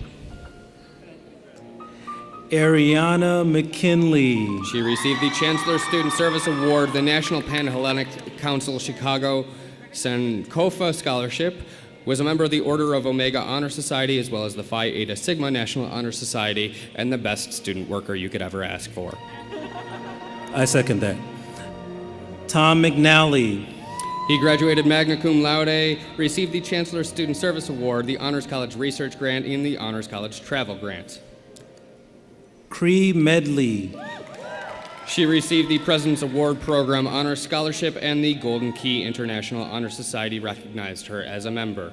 B: Ariana McKinley.
F: She received the Chancellor Student Service Award, the National Pan-Hellenic Council Chicago Sankofa Scholarship, was a member of the Order of Omega Honor Society, as well as the Phi Eta Sigma National Honor Society, and the best student worker you could ever ask for.
B: I second that. Tom McNally.
F: He graduated magna cum laude, received the Chancellor Student Service Award, the Honors College Research Grant, and the Honors College Travel Grant.
B: Cree Medley.
F: She received the President's Award Program Honor Scholarship, and the Golden Key International Honor Society recognized her as a member.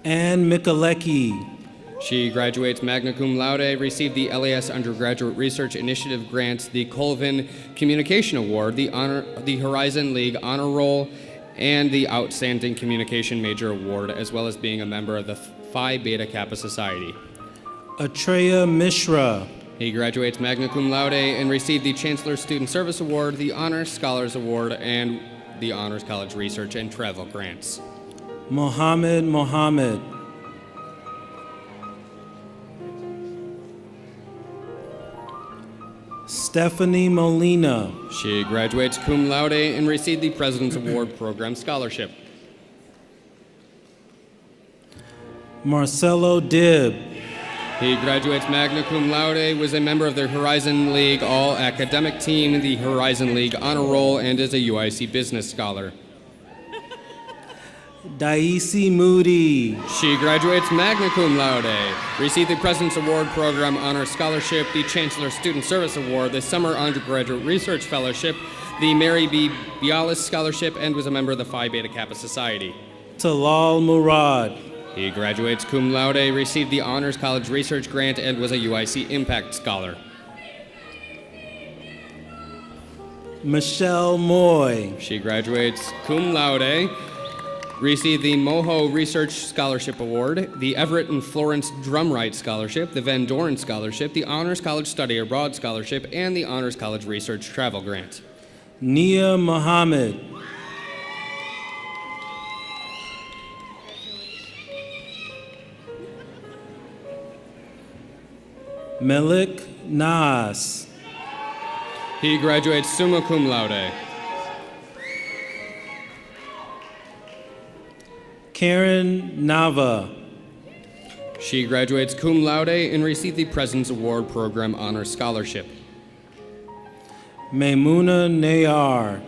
B: Ann Mikalecki.
F: She graduates magna cum laude, received the LAS Undergraduate Research Initiative Grant, the Colvin Communication Award, the Horizon League Honor Roll, and the Outstanding Communication Major Award, as well as being a member of the Phi Beta Kappa Society.
B: Atreya Mishra.
F: He graduates magna cum laude and received the Chancellor Student Service Award, the Honors Scholars Award, and the Honors College Research and Travel Grants.
B: Mohammed Mohammed. Stephanie Molina.
F: She graduates cum laude and received the President's Award Program Scholarship.
B: Marcelo Dibb.
F: He graduates magna cum laude, was a member of the Horizon League All-Academic Team, the Horizon League Honor Roll, and is a UIC Business Scholar.
B: Daisy Moody.
F: She graduates magna cum laude, received the President's Award Program Honor Scholarship, the Chancellor Student Service Award, the Summer Undergraduate Research Fellowship, the Mary B. Bialis Scholarship, and was a member of the Phi Beta Kappa Society.
B: Talal Murad.
F: He graduates cum laude, received the Honors College Research Grant, and was a UIC Impact Scholar.
B: Michelle Moy.
F: She graduates cum laude, Received the Moho Research Scholarship Award, the Everett and Florence Drumright Scholarship, the Van Doren Scholarship, the Honors College Study Abroad Scholarship, and the Honors College Research Travel Grant.
B: Nia Muhammad. Malik Nas.
F: He graduates summa cum laude.
B: Karen Nava.
F: She graduates cum laude and received the President's Award Program Honors Scholarship.
B: Maimuna Nayar.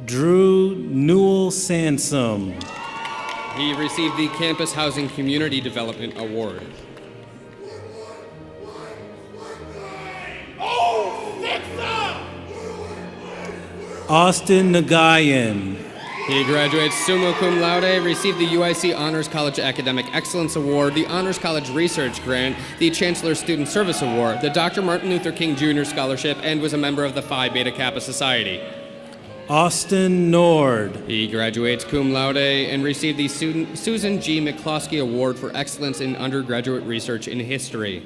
B: Drew Newell Sansom.
F: He received the Campus Housing Community Development Award.
B: Austin Nagayan.
F: He graduates summa cum laude, received the UIC Honors College Academic Excellence Award, the Honors College Research Grant, the Chancellor Student Service Award, the Dr. Martin Luther King Jr. Scholarship, and was a member of the Phi Beta Kappa Society.
B: Austin Nord.
F: He graduates cum laude and received the Susan G. McCloskey Award for Excellence in Undergraduate Research in History.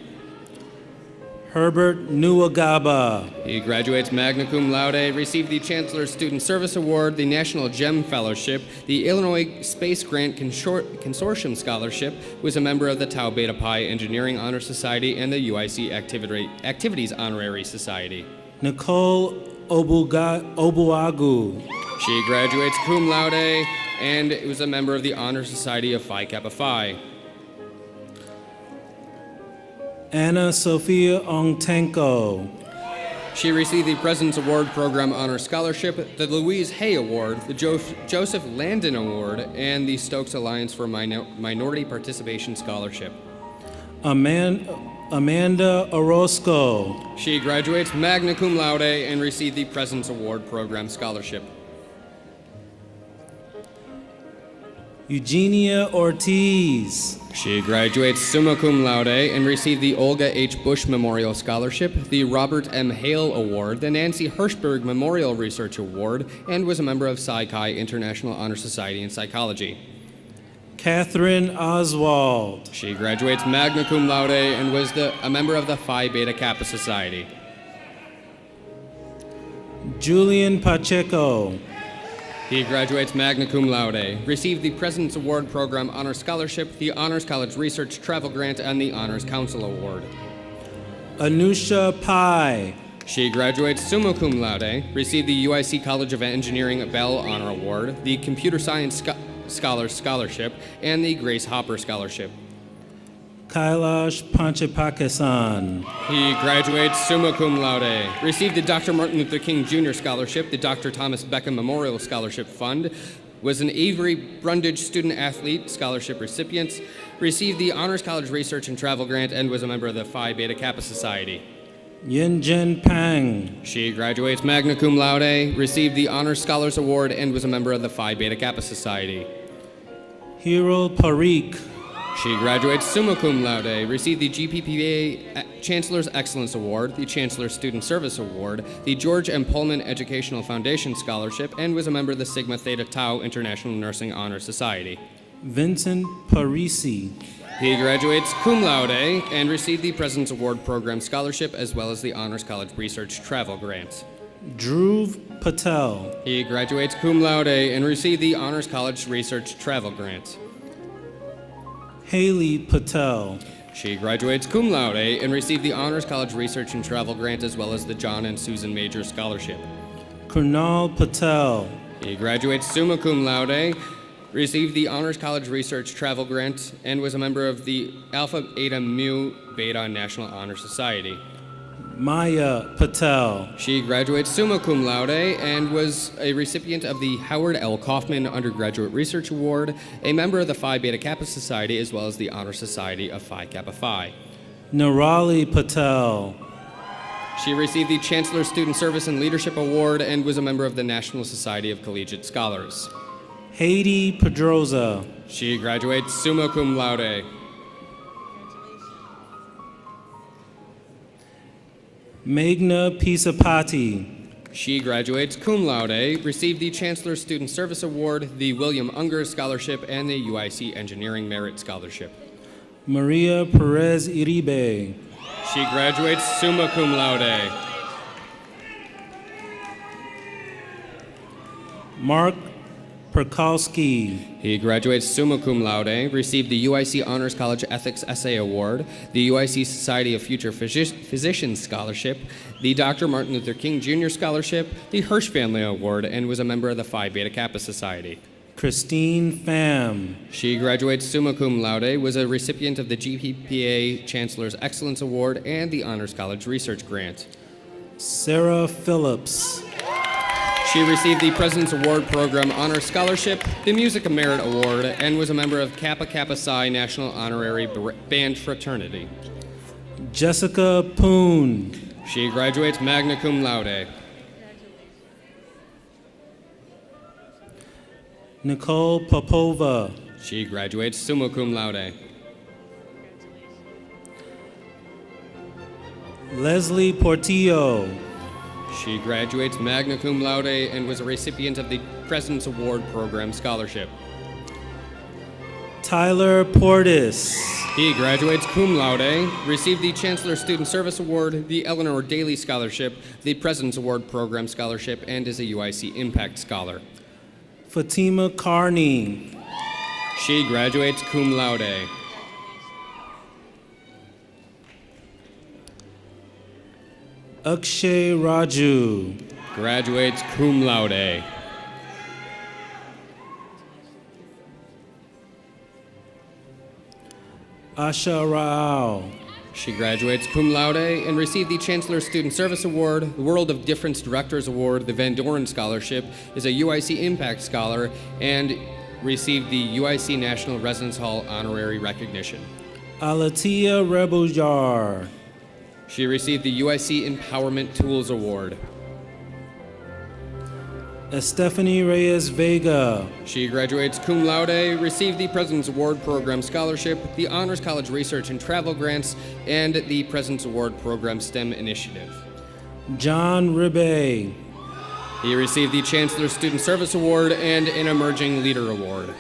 B: Herbert Nuagaba.
F: He graduates magna cum laude, received the Chancellor Student Service Award, the National GEM Fellowship, the Illinois Space Grant Consortium Scholarship, was a member of the Tau Beta Pi Engineering Honor Society and the UIC Activities Honorary Society.
B: Nicole Obuagu.
F: She graduates cum laude and was a member of the Honor Society of Phi Kappa Phi.
B: Anna Sophia Ongtenko.
F: She received the President's Award Program Honor Scholarship, the Louise Hay Award, the Joseph Landon Award, and the Stokes Alliance for Minority Participation Scholarship.
B: Amanda Orozco.
F: She graduates magna cum laude and received the President's Award Program Scholarship.
B: Eugenia Ortiz.
F: She graduates summa cum laude and received the Olga H. Bush Memorial Scholarship, the Robert M. Hale Award, the Nancy Hirschberg Memorial Research Award, and was a member of Psi Chi International Honor Society in Psychology.
B: Catherine Oswald.
F: She graduates magna cum laude and was a member of the Phi Beta Kappa Society.
B: Julian Pacheco.
F: He graduates magna cum laude, received the President's Award Program Honor Scholarship, the Honors College Research Travel Grant, and the Honors Council Award.
B: Anusha Pai.
F: She graduates summa cum laude, received the UIC College of Engineering Bell Honor Award, the Computer Science Scholars Scholarship, and the Grace Hopper Scholarship.
B: Kailash Panchapakasan.
F: He graduates summa cum laude, received the Dr. Martin Luther King Jr. Scholarship, the Dr. Thomas Beckham Memorial Scholarship Fund, was an Avery Brundage Student Athlete Scholarship recipient, received the Honors College Research and Travel Grant, and was a member of the Phi Beta Kappa Society.
B: Yinjen Pang.
F: She graduates magna cum laude, received the Honors Scholars Award, and was a member of the Phi Beta Kappa Society.
B: Hero Parikh.
F: She graduates summa cum laude, received the GPPA Chancellor's Excellence Award, the Chancellor Student Service Award, the George M. Pullman Educational Foundation Scholarship, and was a member of the Sigma Theta Tau International Nursing Honor Society.
B: Vincent Parisi.
F: He graduates cum laude and received the President's Award Program Scholarship as well as the Honors College Research Travel Grant.
B: Dhruv Patel.
F: He graduates cum laude and received the Honors College Research Travel Grant.
B: Haley Patel.
F: She graduates cum laude and received the Honors College Research and Travel Grant as well as the John and Susan Major Scholarship.
B: Kunal Patel.
F: He graduates summa cum laude, received the Honors College Research Travel Grant, and was a member of the Alpha Eta Mu Beta National Honor Society.
B: Maya Patel.
F: She graduates summa cum laude and was a recipient of the Howard L. Kaufman Undergraduate Research Award, a member of the Phi Beta Kappa Society, as well as the Honor Society of Phi Kappa Phi.
B: Nirali Patel.
F: She received the Chancellor Student Service and Leadership Award and was a member of the National Society of Collegiate Scholars.
B: Haiti Pedroza.
F: She graduates summa cum laude.
B: Magna Pisapati.
F: She graduates cum laude, received the Chancellor Student Service Award, the William Unger Scholarship, and the UIC Engineering Merit Scholarship.
B: Maria Perez Iribe.
F: She graduates summa cum laude.
B: Mark Perkowski.
F: He graduates summa cum laude, received the UIC Honors College Ethics Essay Award, the UIC Society of Future Physicians Scholarship, the Dr. Martin Luther King Jr. Scholarship, the Hirsch Family Award, and was a member of the Phi Beta Kappa Society.
B: Christine Pham.
F: She graduates summa cum laude, was a recipient of the GPPA Chancellor's Excellence Award and the Honors College Research Grant.
B: Sarah Phillips.
F: She received the President's Award Program Honor Scholarship, the Music Merit Award, and was a member of Kappa Kappa Psi National Honorary Band Fraternity.
B: Jessica Poon.
F: She graduates magna cum laude.
B: Nicole Popova.
F: She graduates summa cum laude.
B: Leslie Portillo.
F: She graduates magna cum laude and was a recipient of the President's Award Program Scholarship.
B: Tyler Portis.
F: He graduates cum laude, received the Chancellor Student Service Award, the Eleanor Daly Scholarship, the President's Award Program Scholarship, and is a UIC Impact Scholar.
B: Fatima Carney.
F: She graduates cum laude.
B: Akshay Raju.
F: Graduates cum laude.
B: Asha Rao.
F: She graduates cum laude and received the Chancellor Student Service Award, the World of Difference Directors Award, the Van Doren Scholarship, is a UIC Impact Scholar, and received the UIC National Residence Hall Honorary Recognition.
B: Alatia Rebeljar.
F: She received the UIC Empowerment Tools Award.
B: Stephanie Reyes Vega.
F: She graduates cum laude, received the President's Award Program Scholarship, the Honors College Research and Travel Grants, and the President's Award Program STEM Initiative.
B: John Ribbe.
F: He received the Chancellor Student Service Award and an Emerging Leader Award.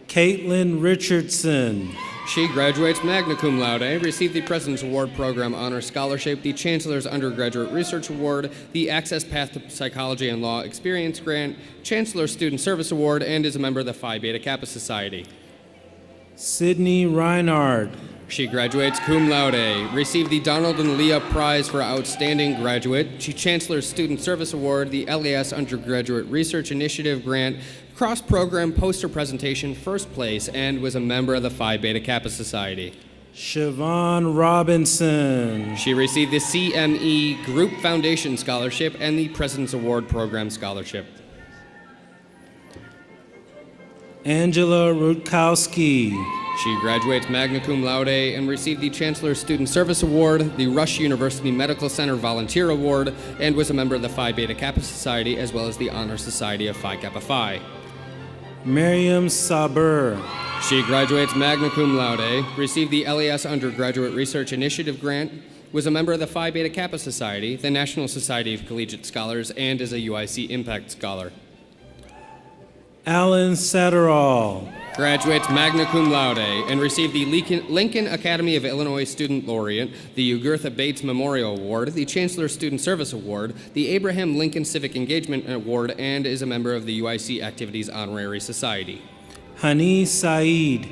B: Caitlin Richardson.
F: She graduates magna cum laude, received the President's Award Program Honor Scholarship, the Chancellor's Undergraduate Research Award, the Access Path to Psychology and Law Experience Grant, Chancellor's Student Service Award, and is a member of the Phi Beta Kappa Society.
B: Sydney Reinhardt.
F: She graduates cum laude, received the Donald and Leah Prize for Outstanding Graduate, the Chancellor's Student Service Award, the LAS Undergraduate Research Initiative Grant, Cross-Program Poster Presentation First Place, and was a member of the Phi Beta Kappa Society.
B: Siobhan Robinson.
F: She received the CME Group Foundation Scholarship and the President's Award Program Scholarship.
B: Angela Rutkowski.
F: She graduates magna cum laude and received the Chancellor's Student Service Award, the Rush University Medical Center Volunteer Award, and was a member of the Phi Beta Kappa Society as well as the Honor Society of Phi Kappa Phi.
B: Miriam Saber.
F: She graduates magna cum laude, received the LAS Undergraduate Research Initiative Grant, was a member of the Phi Beta Kappa Society, the National Society of Collegiate Scholars, and is a UIC Impact Scholar.
B: Alan Satterall.
F: Graduates magna cum laude and received the Lincoln Academy of Illinois Student Laureate, the Ugertha Bates Memorial Award, the Chancellor Student Service Award, the Abraham Lincoln Civic Engagement Award, and is a member of the UIC Activities Honorary Society.
B: Hani Saeed.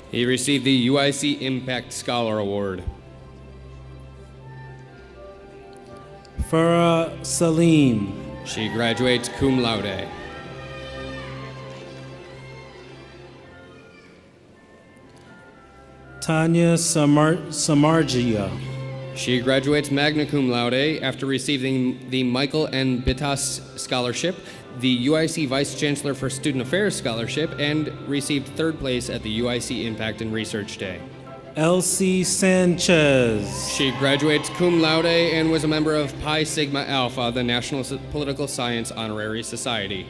F: He received the UIC Impact Scholar Award.
B: Farah Salim.
F: She graduates cum laude.
B: Tanya Samarjia.
F: She graduates magna cum laude after receiving the Michael N. Bittas Scholarship, the UIC Vice Chancellor for Student Affairs Scholarship, and received third place at the UIC Impact and Research Day.
B: Elsie Sanchez.
F: She graduates cum laude and was a member of Pi Sigma Alpha, the National Political Science Honorary Society.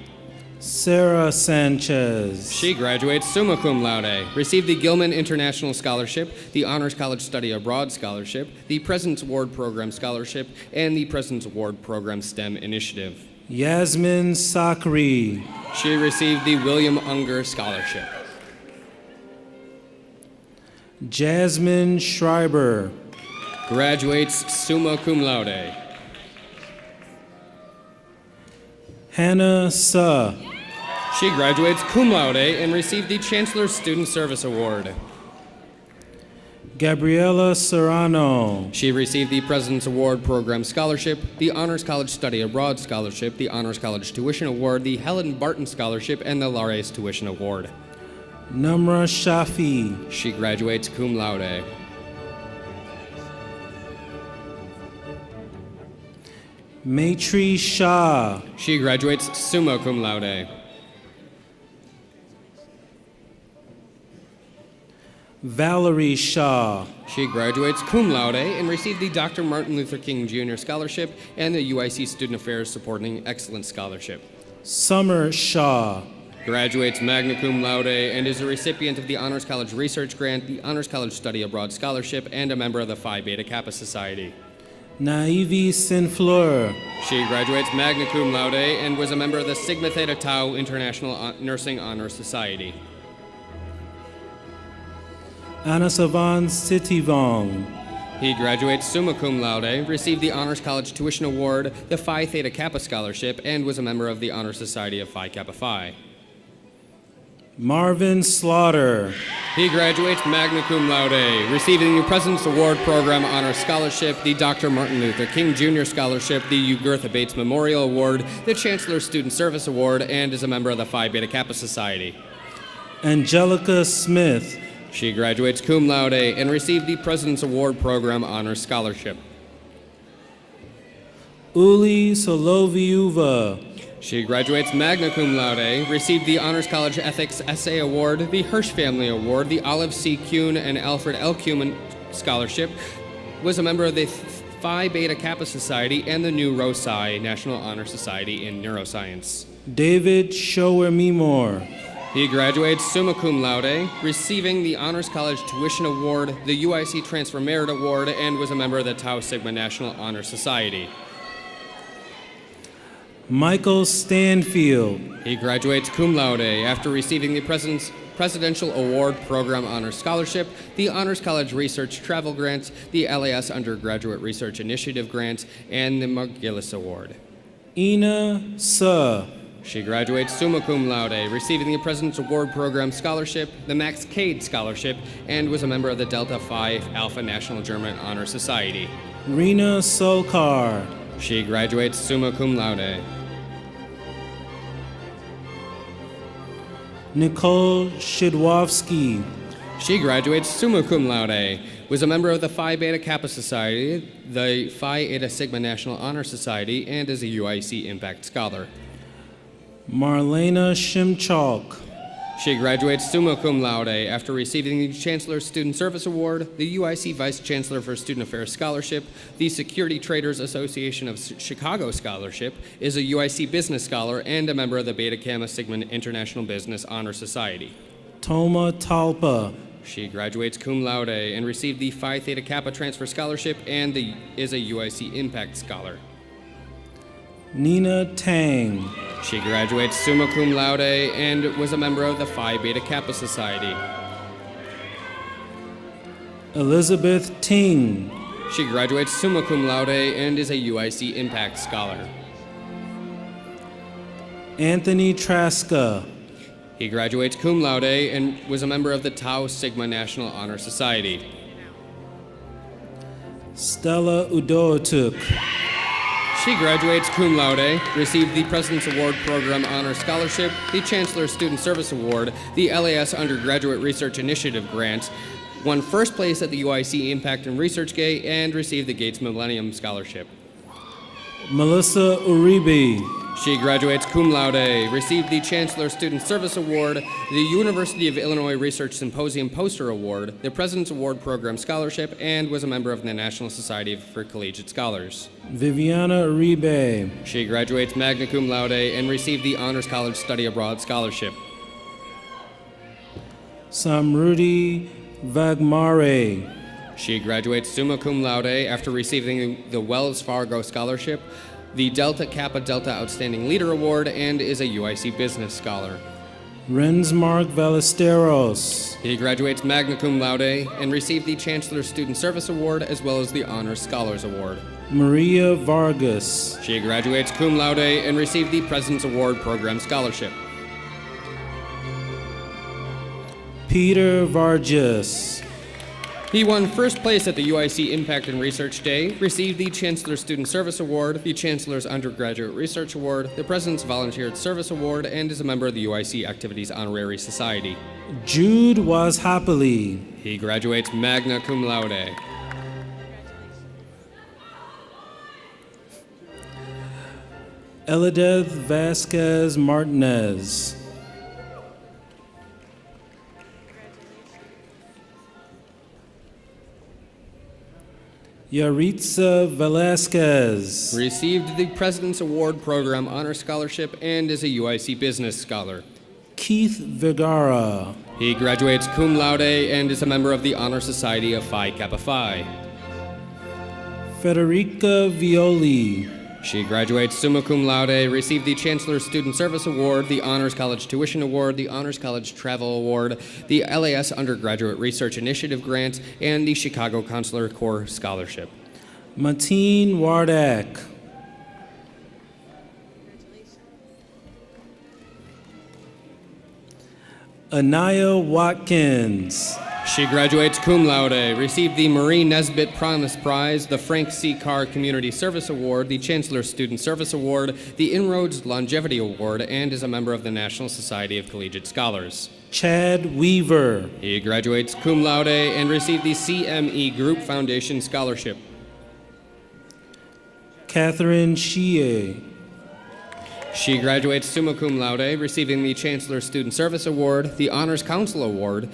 B: Sarah Sanchez.
F: She graduates summa cum laude, received the Gilman International Scholarship, the Honors College Study Abroad Scholarship, the President's Award Program Scholarship, and the President's Award Program STEM Initiative.
B: Yasmin Sakri.
F: She received the William Unger Scholarship.
B: Jasmine Schreiber.
F: Graduates summa cum laude.
B: Hannah Suh.
F: She graduates cum laude and received the Chancellor's Student Service Award.
B: Gabriela Serrano.
F: She received the President's Award Program Scholarship, the Honors College Study Abroad Scholarship, the Honors College Tuition Award, the Helen Barton Scholarship, and the Laureus Tuition Award.
B: Numra Shafi.
F: She graduates cum laude.
B: Maitri Shah.
F: She graduates summa cum laude.
B: Valerie Shaw.
F: She graduates cum laude and received the Dr. Martin Luther King Jr. Scholarship and the UIC Student Affairs Supporting Excellence Scholarship.
B: Summer Shaw.
F: Graduates magna cum laude and is a recipient of the Honors College Research Grant, the Honors College Study Abroad Scholarship, and a member of the Phi Beta Kappa Society.
B: Naivi Sinfleur.
F: She graduates magna cum laude and was a member of the Sigma Theta Tau International Nursing Honor Society.
B: Anasavan Sitivong.
F: He graduates summa cum laude, received the Honors College Tuition Award, the Phi Theta Kappa Scholarship, and was a member of the Honor Society of Phi Kappa Phi.
B: Marvin Slaughter.
F: He graduates magna cum laude, receiving the President's Award Program Honor Scholarship, the Dr. Martin Luther King Jr. Scholarship, the Ugertha Bates Memorial Award, the Chancellor's Student Service Award, and is a member of the Phi Beta Kappa Society.
B: Angelica Smith.
F: She graduates cum laude and received the President's Award Program Honor Scholarship.
B: Uli Soloviuva.
F: She graduates magna cum laude, received the Honors College Ethics Essay Award, the Hirsch Family Award, the Olive C. Kuhn and Alfred L. Kuhn Scholarship, was a member of the Phi Beta Kappa Society and the New Rho Psi National Honor Society in Neuroscience.
B: David Shower-Mimor.
F: He graduates summa cum laude, receiving the Honors College Tuition Award, the UIC Transfer Merit Award, and was a member of the Tau Sigma National Honor Society.
B: Michael Stanfield.
F: He graduates cum laude after receiving the Presidential Award Program Honor Scholarship, the Honors College Research Travel Grant, the LAS Undergraduate Research Initiative Grant, and the McGillis Award.
B: Ina Suh.
F: She graduates summa cum laude, receiving the President's Award Program Scholarship, the Max Cade Scholarship, and was a member of the Delta Phi Alpha National German Honor Society.
B: Rena Solkar.
F: She graduates summa cum laude.
B: Nicole Shidwovsky.
F: She graduates summa cum laude, was a member of the Phi Beta Kappa Society, the Phi Eta Sigma National Honor Society, and is a UIC Impact Scholar.
B: Marlena Shimchalk.
F: She graduates summa cum laude after receiving the Chancellor's Student Service Award, the UIC Vice Chancellor for Student Affairs Scholarship, the Security Traders Association of Chicago Scholarship, is a UIC Business Scholar, and a member of the Beta Gamma Sigma International Business Honor Society.
B: Toma Talpa.
F: She graduates cum laude and received the Phi Theta Kappa Transfer Scholarship and is a UIC Impact Scholar.
B: Nina Tang.
F: She graduates summa cum laude and was a member of the Phi Beta Kappa Society.
B: Elizabeth Ting.
F: She graduates summa cum laude and is a UIC Impact Scholar.
B: Anthony Traska.
F: He graduates cum laude and was a member of the Tau Sigma National Honor Society.
B: Stella Udoatuk.
F: She graduates cum laude, received the President's Award Program Honor Scholarship, the Chancellor's Student Service Award, the LAS Undergraduate Research Initiative Grant, won first place at the UIC Impact and Research Day, and received the Gates Millennium Scholarship.
B: Melissa Uribe.
F: She graduates cum laude, received the Chancellor Student Service Award, the University of Illinois Research Symposium Poster Award, the President's Award Program Scholarship, and was a member of the National Society for Collegiate Scholars.
B: Viviana Uribe.
F: She graduates magna cum laude and received the Honors College Study Abroad Scholarship.
B: Samruddhi Vagmare.
F: She graduates summa cum laude after receiving the Wells Fargo Scholarship, the Delta Kappa Delta Outstanding Leader Award, and is a UIC Business Scholar.
B: Rensmark Ballesteros.
F: He graduates magna cum laude and received the Chancellor Student Service Award as well as the Honors Scholars Award.
B: Maria Vargas.
F: She graduates cum laude and received the President's Award Program Scholarship.
B: Peter Vargas.
F: He won first place at the UIC Impact and Research Day, received the Chancellor Student Service Award, the Chancellor's Undergraduate Research Award, the President's Volunteer Service Award, and is a member of the UIC Activities Honorary Society.
B: Jude Wazhapali.
F: He graduates magna cum laude.
B: Eladeth Vasquez Martinez. Yaritza Velasquez.
F: Received the President's Award Program Honor Scholarship and is a UIC Business Scholar.
B: Keith Vergara.
F: He graduates cum laude and is a member of the Honor Society of Phi Kappa Phi.
B: Federica Violi.
F: She graduates summa cum laude, received the Chancellor Student Service Award, the Honors College Tuition Award, the Honors College Travel Award, the LAS Undergraduate Research Initiative Grant, and the Chicago Consular Corps Scholarship.
B: Mateen Wardak. Anaya Watkins.
F: She graduates cum laude, received the Marie Nesbitt Promise Prize, the Frank C. Carr Community Service Award, the Chancellor Student Service Award, the Inroads Longevity Award, and is a member of the National Society of Collegiate Scholars.
B: Chad Weaver.
F: He graduates cum laude and received the CME Group Foundation Scholarship.
B: Catherine Shie.
F: She graduates summa cum laude, receiving the Chancellor Student Service Award, the Honors Council Award,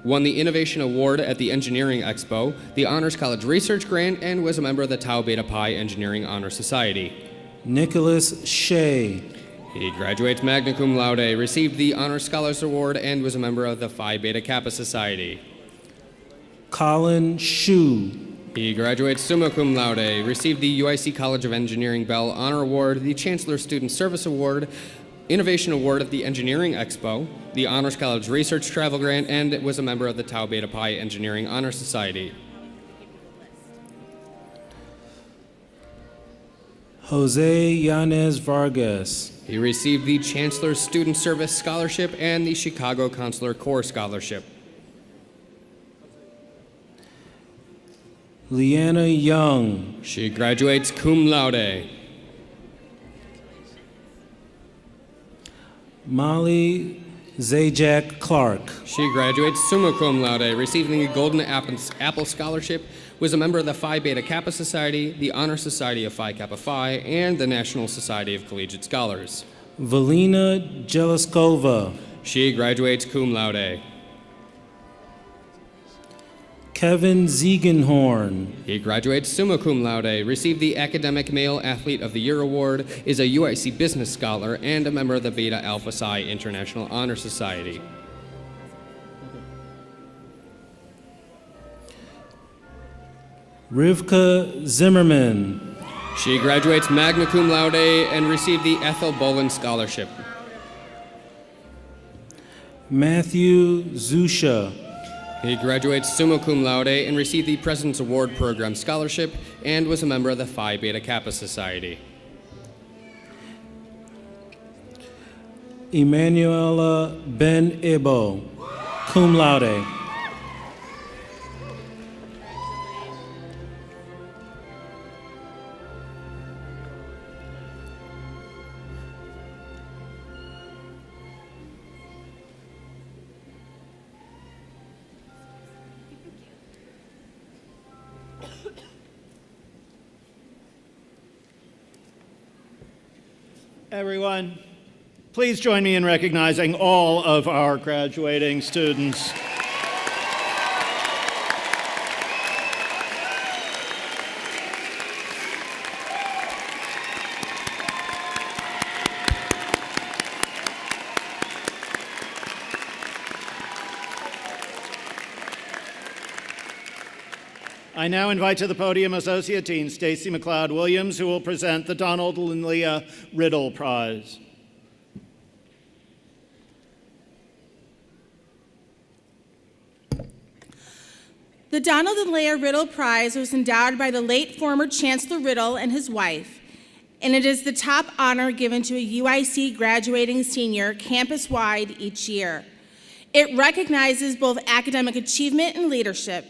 F: won the Innovation Award at the Engineering Expo, the Honors College Research Grant, and was a member of the Tau Beta Pi Engineering Honor Society.
B: Nicholas Shea.
F: He graduates magna cum laude, received the Honors Scholars Award, and was a member of the Phi Beta Kappa Society.
B: Colin Shu.
F: He graduates summa cum laude, received the UIC College of Engineering Bell Honor Award, the Chancellor Student Service Award, Innovation Award at the Engineering Expo, the Honors College Research Travel Grant, and was a member of the Tau Beta Pi Engineering Honor Society.
B: Jose Yanez Vargas.
F: He received the Chancellor Student Service Scholarship and the Chicago Consular Corps Scholarship.
B: Leanna Young.
F: She graduates cum laude.
B: Molly Zajac Clark.
F: She graduates summa cum laude, receiving the Golden Apple Scholarship, was a member of the Phi Beta Kappa Society, the Honor Society of Phi Kappa Phi, and the National Society of Collegiate Scholars.
B: Valina Jeliskova.
F: She graduates cum laude.
B: Kevin Ziegenhorn.
F: He graduates summa cum laude, received the Academic Male Athlete of the Year Award, is a UIC Business Scholar, and a member of the Beta Alpha Psi International Honor Society.
B: Rivka Zimmerman.
F: She graduates magna cum laude and received the Ethel Bolin Scholarship.
B: Matthew Zusha.
F: He graduates summa cum laude and received the President's Award Program Scholarship and was a member of the Phi Beta Kappa Society.
B: Emanuela Ben Ibo, cum laude.
A: Everyone, please join me in recognizing all of our graduating students. I now invite to the podium Associate Dean Stacy McLeod-Williams, who will present the Donald and Leah Riddle Prize.
G: The Donald and Leah Riddle Prize was endowed by the late former Chancellor Riddle and his wife, and it is the top honor given to a UIC graduating senior campus-wide each year. It recognizes both academic achievement and leadership.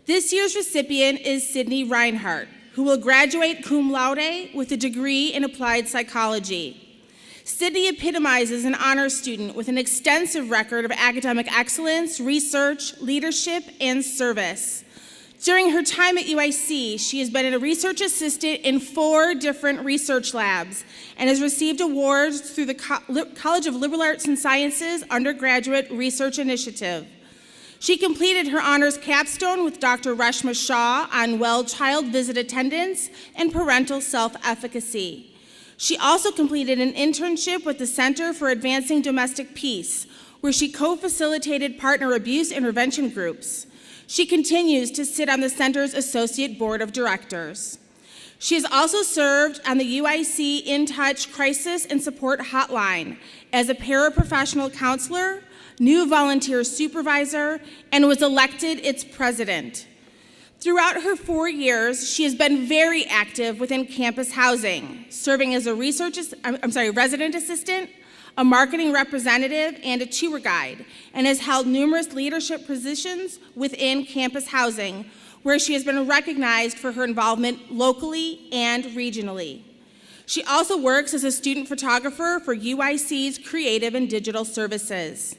G: This year's recipient is Sydney Reinhardt, who will graduate cum laude with a degree in applied psychology. Sydney epitomizes an honors student with an extensive record of academic excellence, research, leadership, and service. During her time at UIC, she has been a research assistant in 4 different research labs and has received awards through the College of Liberal Arts and Sciences Undergraduate Research Initiative. She completed her honors capstone with Dr. Reshma Shah on well-child visit attendance and parental self-efficacy. She also completed an internship with the Center for Advancing Domestic Peace, where she co-facilitated partner abuse intervention groups. She continues to sit on the center's Associate Board of Directors. She has also served on the UIC In Touch Crisis and Support Hotline as a paraprofessional counselor, new volunteer supervisor, and was elected its president. Throughout her 4 years, she has been very active within campus housing, serving as a resident assistant, a marketing representative, and a tour guide, and has held numerous leadership positions within campus housing, where she has been recognized for her involvement locally and regionally. She also works as a student photographer for UIC's Creative and Digital Services.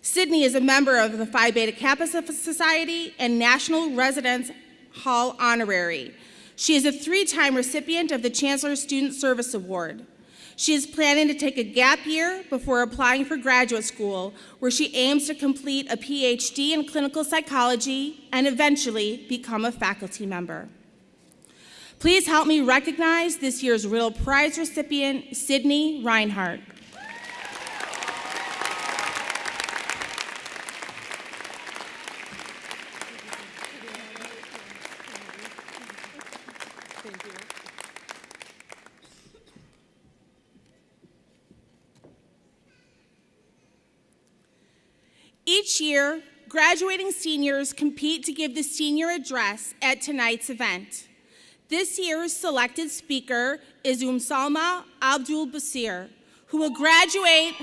G: Sydney is a member of the Phi Beta Kappa Society and National Residence Hall Honorary. She is a 3-time recipient of the Chancellor Student Service Award. She is planning to take a gap year before applying for graduate school, where she aims to complete a PhD in clinical psychology and eventually become a faculty member. Please help me recognize this year's Riddle Prize recipient, Sydney Reinhardt. Each year, graduating seniors compete to give the senior address at tonight's event. This year's selected speaker is Salma Abdul Basir, who will graduate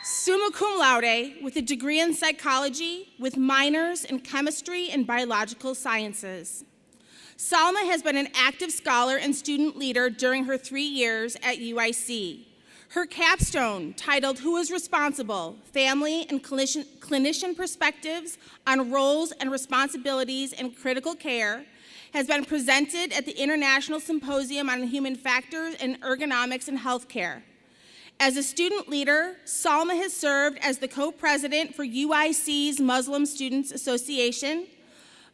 G: summa cum laude with a degree in psychology with minors in chemistry and biological sciences. Salma has been an active scholar and student leader during her 3 years at UIC. Her capstone, titled Who is Responsible? Family and Clinician Perspectives on Roles and Responsibilities in Critical Care, has been presented at the International Symposium on Human Factors and Ergonomics in Healthcare. As a student leader, Salma has served as the co-president for UIC's Muslim Students Association,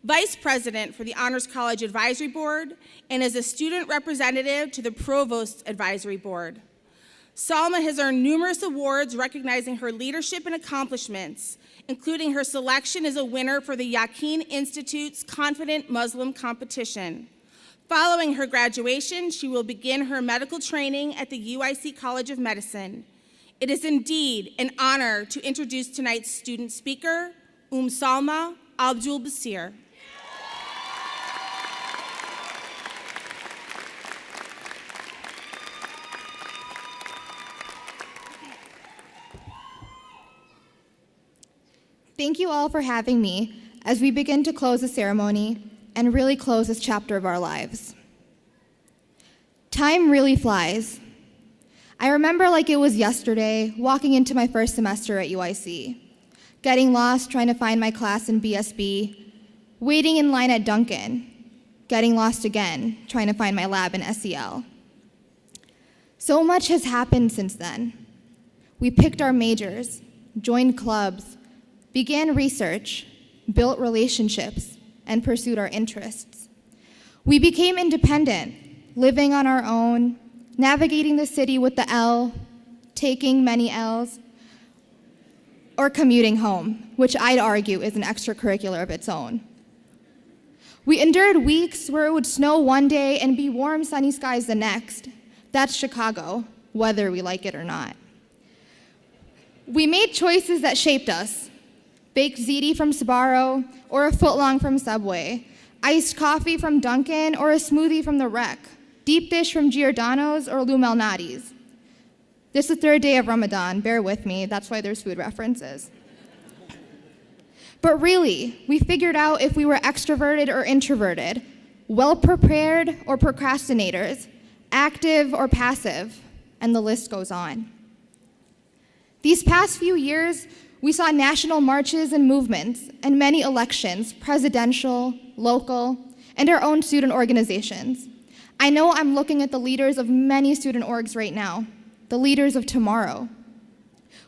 G: vice president for the Honors College Advisory Board, and as a student representative to the Provost Advisory Board. Salma has earned numerous awards recognizing her leadership and accomplishments, including her selection as a winner for the Yaqeen Institute's Confident Muslim competition. Following her graduation, she will begin her medical training at the UIC College of Medicine. It is indeed an honor to introduce tonight's student speaker, Salma Abdul Basir.
H: Thank you all for having me as we begin to close the ceremony and really close this chapter of our lives. Time really flies. I remember like it was yesterday, walking into my first semester at UIC, getting lost trying to find my class in BSB, waiting in line at Duncan, getting lost again, trying to find my lab in SEL. So much has happened since then. We picked our majors, joined clubs, began research, built relationships, and pursued our interests. We became independent, living on our own, navigating the city with the L, taking many L's, or commuting home, which I'd argue is an extracurricular of its own. We endured weeks where it would snow one day and be warm, sunny skies the next. That's Chicago, whether we like it or not. We made choices that shaped us. Baked ziti from Sbarro or a footlong from Subway. Iced coffee from Dunkin' or a smoothie from The Rec. Deep dish from Giordano's or Lou Malnati's. This is the third day of Ramadan, bear with me, that's why there's food references. But really, we figured out if we were extroverted or introverted, well-prepared or procrastinators, active or passive, and the list goes on. These past few years, we saw national marches and movements and many elections, presidential, local, and our own student organizations. I know I'm looking at the leaders of many student orgs right now, the leaders of tomorrow.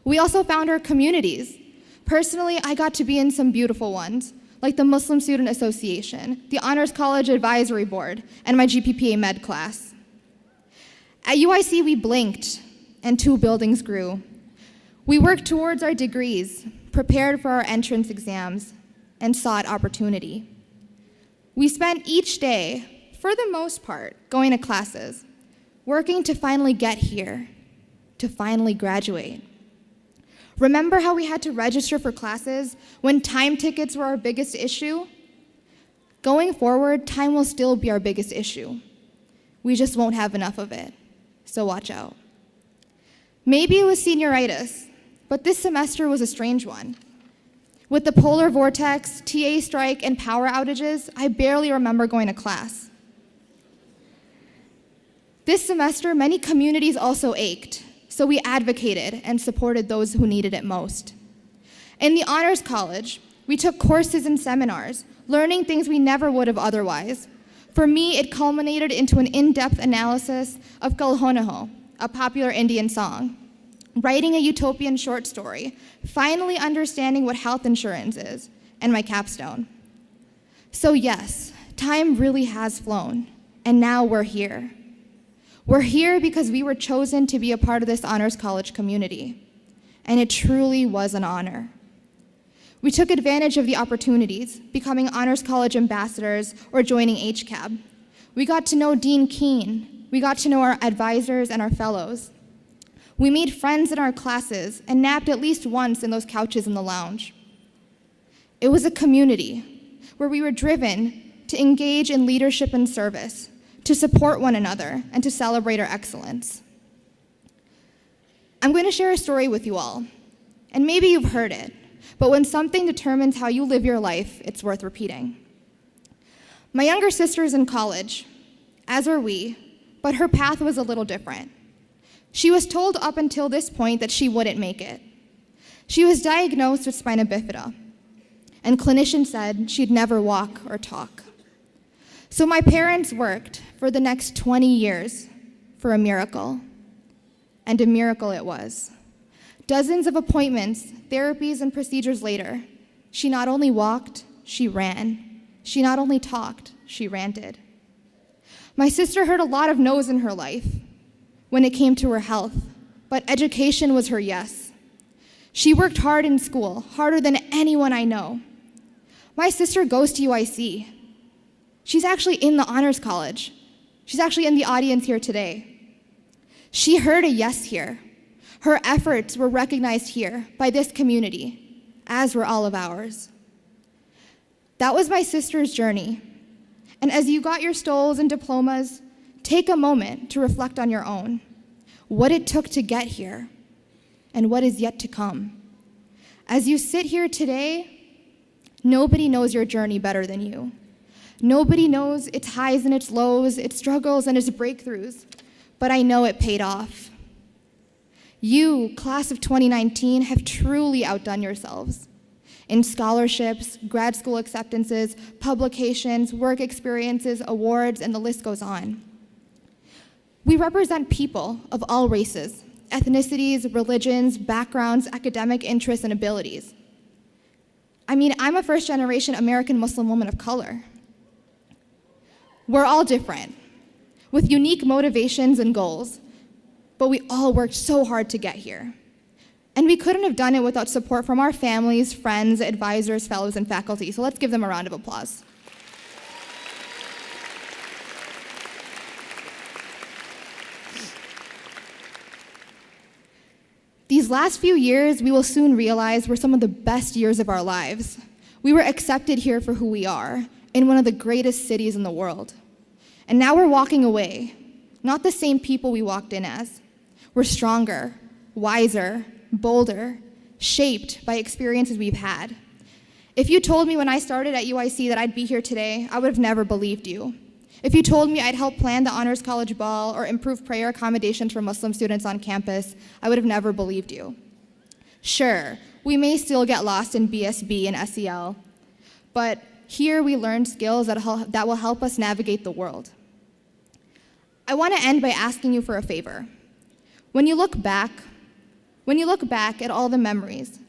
H: We also found our communities. Personally, I got to be in some beautiful ones, like the Muslim Student Association, the Honors College Advisory Board, and my GPPA Med class. At UIC, we blinked, and 2 buildings grew. We worked towards our degrees, prepared for our entrance exams, and sought opportunity. We spent each day, for the most part, going to classes, working to finally get here, to finally graduate. Remember how we had to register for classes when time tickets were our biggest issue? Going forward, time will still be our biggest issue. We just won't have enough of it, so watch out. Maybe it was senioritis, but this semester was a strange one. With the polar vortex, TA strike, and power outages, I barely remember going to class. This semester, many communities also ached, so we advocated and supported those who needed it most. In the Honors College, we took courses and seminars, learning things we never would have otherwise. For me, it culminated into an in-depth analysis of Kalhonaho, a popular Indian song, writing a utopian short story, finally understanding what health insurance is, and my capstone. So yes, time really has flown, and now we're here. We're here because we were chosen to be a part of this Honors College community, and it truly was an honor. We took advantage of the opportunities, becoming Honors College ambassadors or joining HCAB. We got to know Dean Keen. We got to know our advisors and our fellows. We made friends in our classes and napped at least once in those couches in the lounge. It was a community where we were driven to engage in leadership and service, to support one another, and to celebrate our excellence. I'm going to share a story with you all, and maybe you've heard it, but when something determines how you live your life, it's worth repeating. My younger sister is in college, as are we, but her path was a little different. She was told up until this point that she wouldn't make it. She was diagnosed with spina bifida, and clinicians said she'd never walk or talk. So my parents worked for the next 20 years for a miracle, and a miracle it was. Dozens of appointments, therapies, and procedures later, she not only walked, she ran. She not only talked, she ranted. My sister heard a lot of no's in her life when it came to her health, but education was her yes. She worked hard in school, harder than anyone I know. My sister goes to UIC. She's actually in the Honors College. She's actually in the audience here today. She heard a yes here. Her efforts were recognized here by this community, as were all of ours. That was my sister's journey. And as you got your stoles and diplomas, take a moment to reflect on your own, what it took to get here, and what is yet to come. As you sit here today, nobody knows your journey better than you. Nobody knows its highs and its lows, its struggles and its breakthroughs, but I know it paid off. You, class of 2019, have truly outdone yourselves in scholarships, grad school acceptances, publications, work experiences, awards, and the list goes on. We represent people of all races, ethnicities, religions, backgrounds, academic interests, and abilities. I mean, I'm a first-generation American Muslim woman of color. We're all different, with unique motivations and goals, but we all worked so hard to get here. And we couldn't have done it without support from our families, friends, advisors, fellows, and faculty, so let's give them a round of applause. These last few years, we will soon realize, were some of the best years of our lives. We were accepted here for who we are, in one of the greatest cities in the world. And now we're walking away, not the same people we walked in as. We're stronger, wiser, bolder, shaped by experiences we've had. If you told me when I started at UIC that I'd be here today, I would have never believed you. If you told me I'd help plan the Honors College Ball or improve prayer accommodations for Muslim students on campus, I would have never believed you. Sure, we may still get lost in BSB and SEL, but here we learn skills that will help us navigate the world. I want to end by asking you for a favor. When you look back at all the memories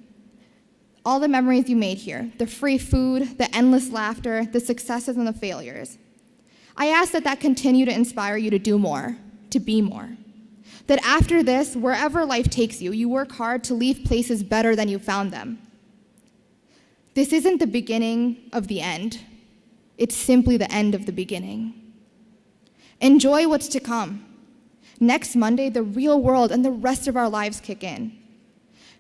H: you made here, the free food, the endless laughter, the successes and the failures, I ask that continue to inspire you to do more, to be more. That after this, wherever life takes you, you work hard to leave places better than you found them. This isn't the beginning of the end. It's simply the end of the beginning. Enjoy what's to come. Next Monday, the real world and the rest of our lives kick in.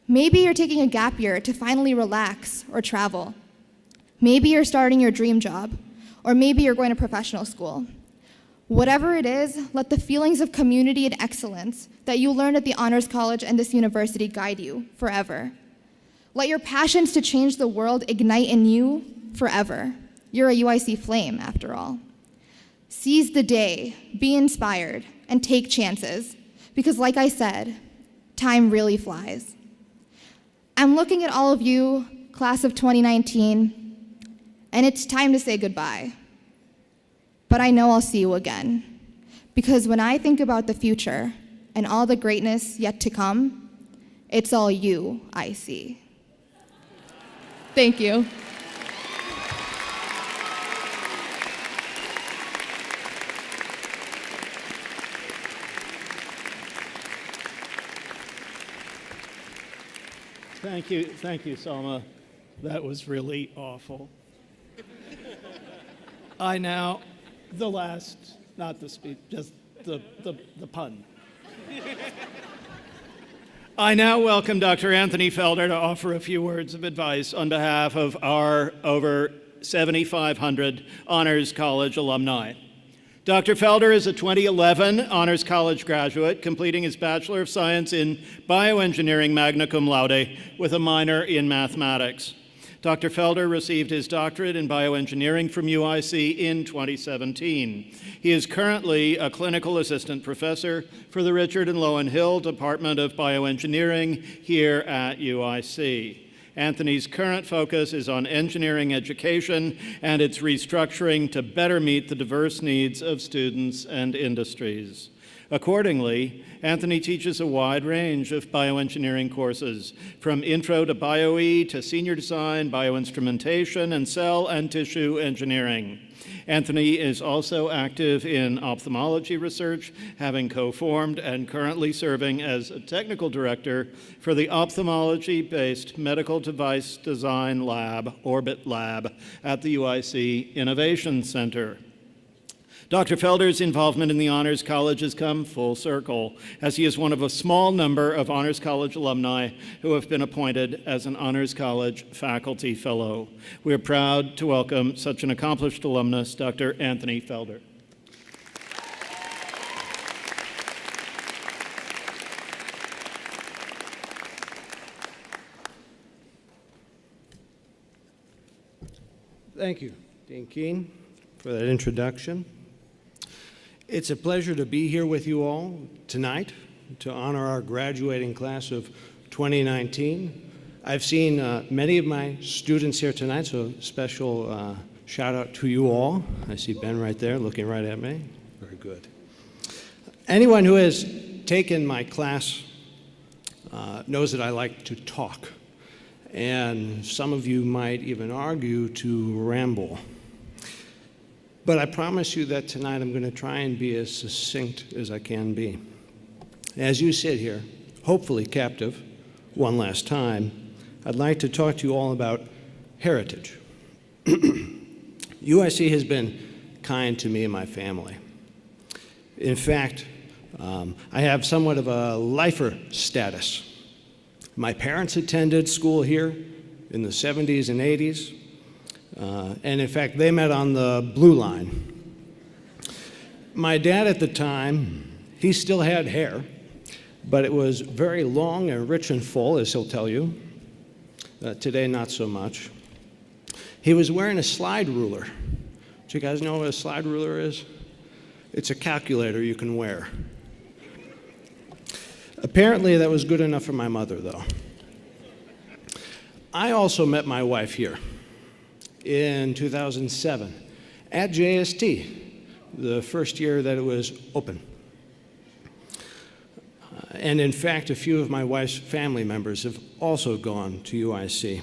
H: Maybe you're taking a gap year to finally relax or travel. Maybe you're starting your dream job, or maybe you're going to professional school. Whatever it is, let the feelings of community and excellence that you learned at the Honors College and this university guide you forever. Let your passions to change the world ignite in you forever. You're a UIC flame, after all. Seize the day, be inspired, and take chances, because like I said, time really flies. I'm looking at all of you, class of 2019, and it's time to say goodbye. But I know I'll see you again, because when I think about the future and all the greatness yet to come, it's all you I see. Thank you.
A: Thank you, Salma. That was really awful. The last, not the speech, just the pun. I now welcome Dr. Anthony Felder to offer a few words of advice on behalf of our over 7,500 Honors College alumni. Dr. Felder is a 2011 Honors College graduate, completing his Bachelor of Science in Bioengineering magna cum laude with a minor in mathematics. Dr. Felder received his doctorate in bioengineering from UIC in 2017. He is currently a clinical assistant professor for the Richard and Lowen Hill Department of Bioengineering here at UIC. Anthony's current focus is on engineering education and its restructuring to better meet the diverse needs of students and industries. Accordingly, Anthony teaches a wide range of bioengineering courses, from Intro to Bio-E to Senior Design, Bioinstrumentation, and Cell and Tissue Engineering. Anthony is also active in ophthalmology research, having co-formed and currently serving as a technical director for the ophthalmology-based medical device design lab, Orbit Lab, at the UIC Innovation Center. Dr. Felder's involvement in the Honors College has come full circle, as he is one of a small number of Honors College alumni who have been appointed as an Honors College faculty fellow. We are proud to welcome such an accomplished alumnus, Dr. Anthony Felder.
I: Thank you, Dean Keen, for that introduction. It's a pleasure to be here with you all tonight to honor our graduating class of 2019. I've seen many of my students here tonight, so special shout out to you all. I see Ben right there looking right at me. Very good. Anyone who has taken my class knows that I like to talk. And some of you might even argue to ramble. But I promise you that tonight I'm going to try and be as succinct as I can be. As you sit here, hopefully captive, one last time, I'd like to talk to you all about heritage. UIC has been kind to me and my family. In fact, I have somewhat of a lifer status. My parents attended school here in the 70s and 80s, and in fact, they met on the Blue Line. My dad at the time, he still had hair, but it was very long and rich and full, as he'll tell you. Today, not so much. He was wearing a slide ruler. Do you guys know what a slide ruler is? It's a calculator you can wear. Apparently, that was good enough for my mother, though. I also met my wife here in 2007 at JST, the first year that it was open. And in fact, a few of my wife's family members have also gone to UIC.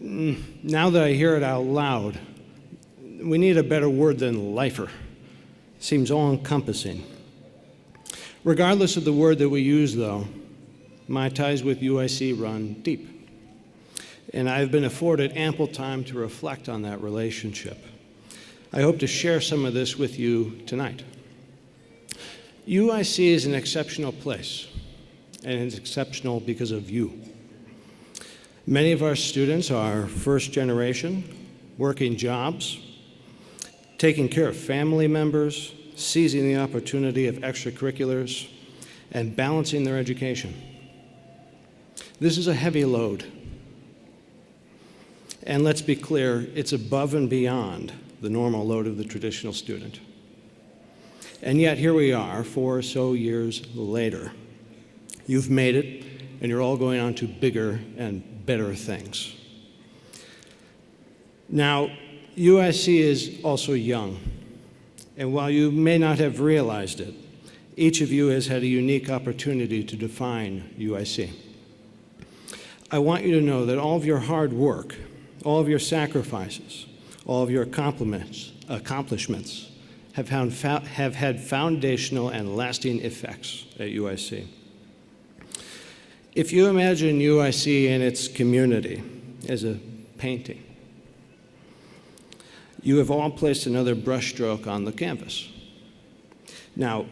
I: Now that I hear it out loud, we need a better word than lifer. Seems all-encompassing. Regardless of the word that we use, though, my ties with UIC run deep. And I've been afforded ample time to reflect on that relationship. I hope to share some of this with you tonight. UIC is an exceptional place, and it's exceptional because of you. Many of our students are first generation, working jobs, taking care of family members, seizing the opportunity of extracurriculars, and balancing their education. This is a heavy load. And let's be clear, it's above and beyond the normal load of the traditional student. And yet here we are, 4 or so years later. You've made it, and you're all going on to bigger and better things. Now, UIC is also young. And while you may not have realized it, each of you has had a unique opportunity to define UIC. I want you to know that all of your hard work, all of your sacrifices, all of your accomplishments have had foundational and lasting effects at UIC. If you imagine UIC and its community as a painting, you have all placed another brushstroke on the canvas. Now,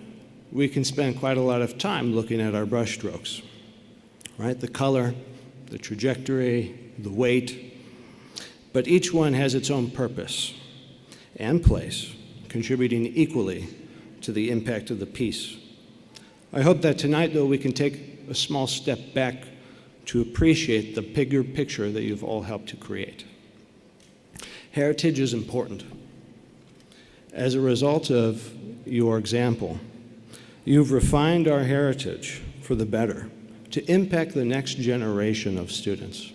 I: we can spend quite a lot of time looking at our brushstrokes, right? The color, the trajectory, the weight, but each one has its own purpose and place, contributing equally to the impact of the piece. I hope that tonight, though, we can take a small step back to appreciate the bigger picture that you've all helped to create. Heritage is important. As a result of your example, you've refined our heritage for the better to impact the next generation of students.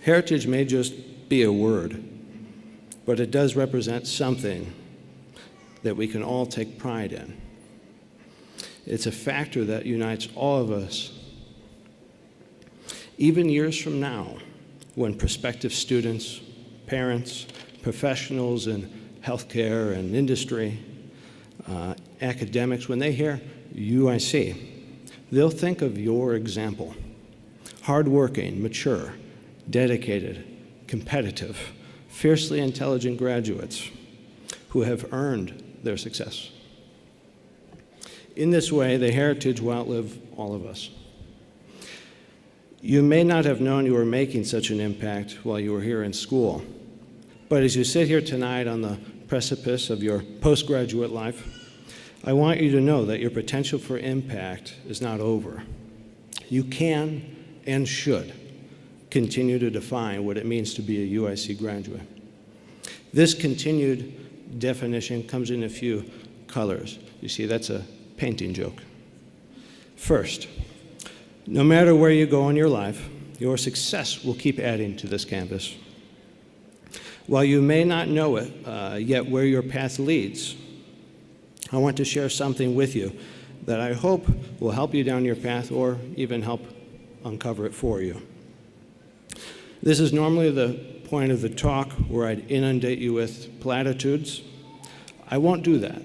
I: Heritage may just be a word, but it does represent something that we can all take pride in. It's a factor that unites all of us. Even years from now, when prospective students, parents, professionals in healthcare and industry, academics, when they hear UIC, they'll think of your example. Hardworking, mature, dedicated, competitive, fiercely intelligent graduates who have earned their success. In this way, the heritage will outlive all of us. You may not have known you were making such an impact while you were here in school, but as you sit here tonight on the precipice of your postgraduate life, I want you to know that your potential for impact is not over. You can and should continue to define what it means to be a UIC graduate. This continued definition comes in a few colors. You see, that's a painting joke. First, no matter where you go in your life, your success will keep adding to this canvas. While you may not know it yet where your path leads, I want to share something with you that I hope will help you down your path or even help uncover it for you. This is normally the point of the talk where I'd inundate you with platitudes. I won't do that,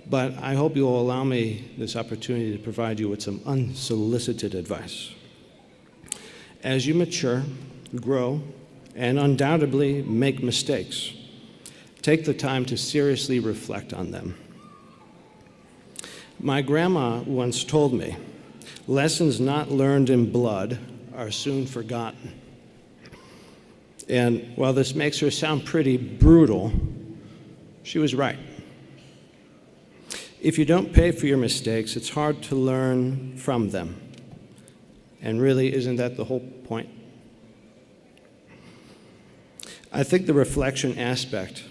I: but I hope you will allow me this opportunity to provide you with some unsolicited advice. As you mature, grow, and undoubtedly make mistakes, take the time to seriously reflect on them. My grandma once told me, lessons not learned in blood are soon forgotten. And while this makes her sound pretty brutal, she was right. If you don't pay for your mistakes, it's hard to learn from them. And really, isn't that the whole point? I think the reflection aspect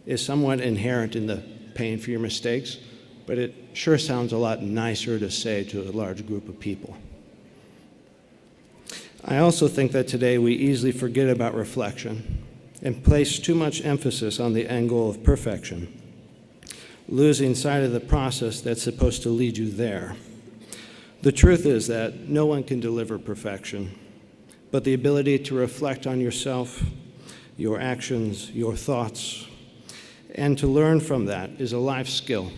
I: is somewhat inherent in the paying for your mistakes, but it sure sounds a lot nicer to say to a large group of people. I also think that today we easily forget about reflection and place too much emphasis on the end goal of perfection, losing sight of the process that's supposed to lead you there. The truth is that no one can deliver perfection, but the ability to reflect on yourself, your actions, your thoughts, and to learn from that is a life skill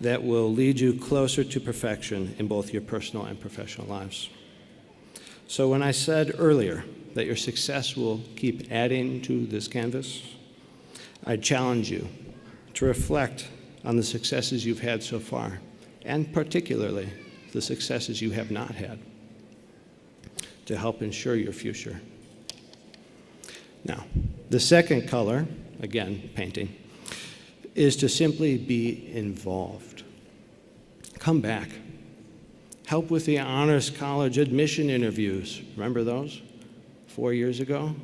I: that will lead you closer to perfection in both your personal and professional lives. So when I said earlier that your success will keep adding to this canvas, I challenge you to reflect on the successes you've had so far, and particularly the successes you have not had, to help ensure your future. Now, the second color, again, painting, is to simply be involved. Come back. Help with the Honors College admission interviews. Remember those 4 years ago?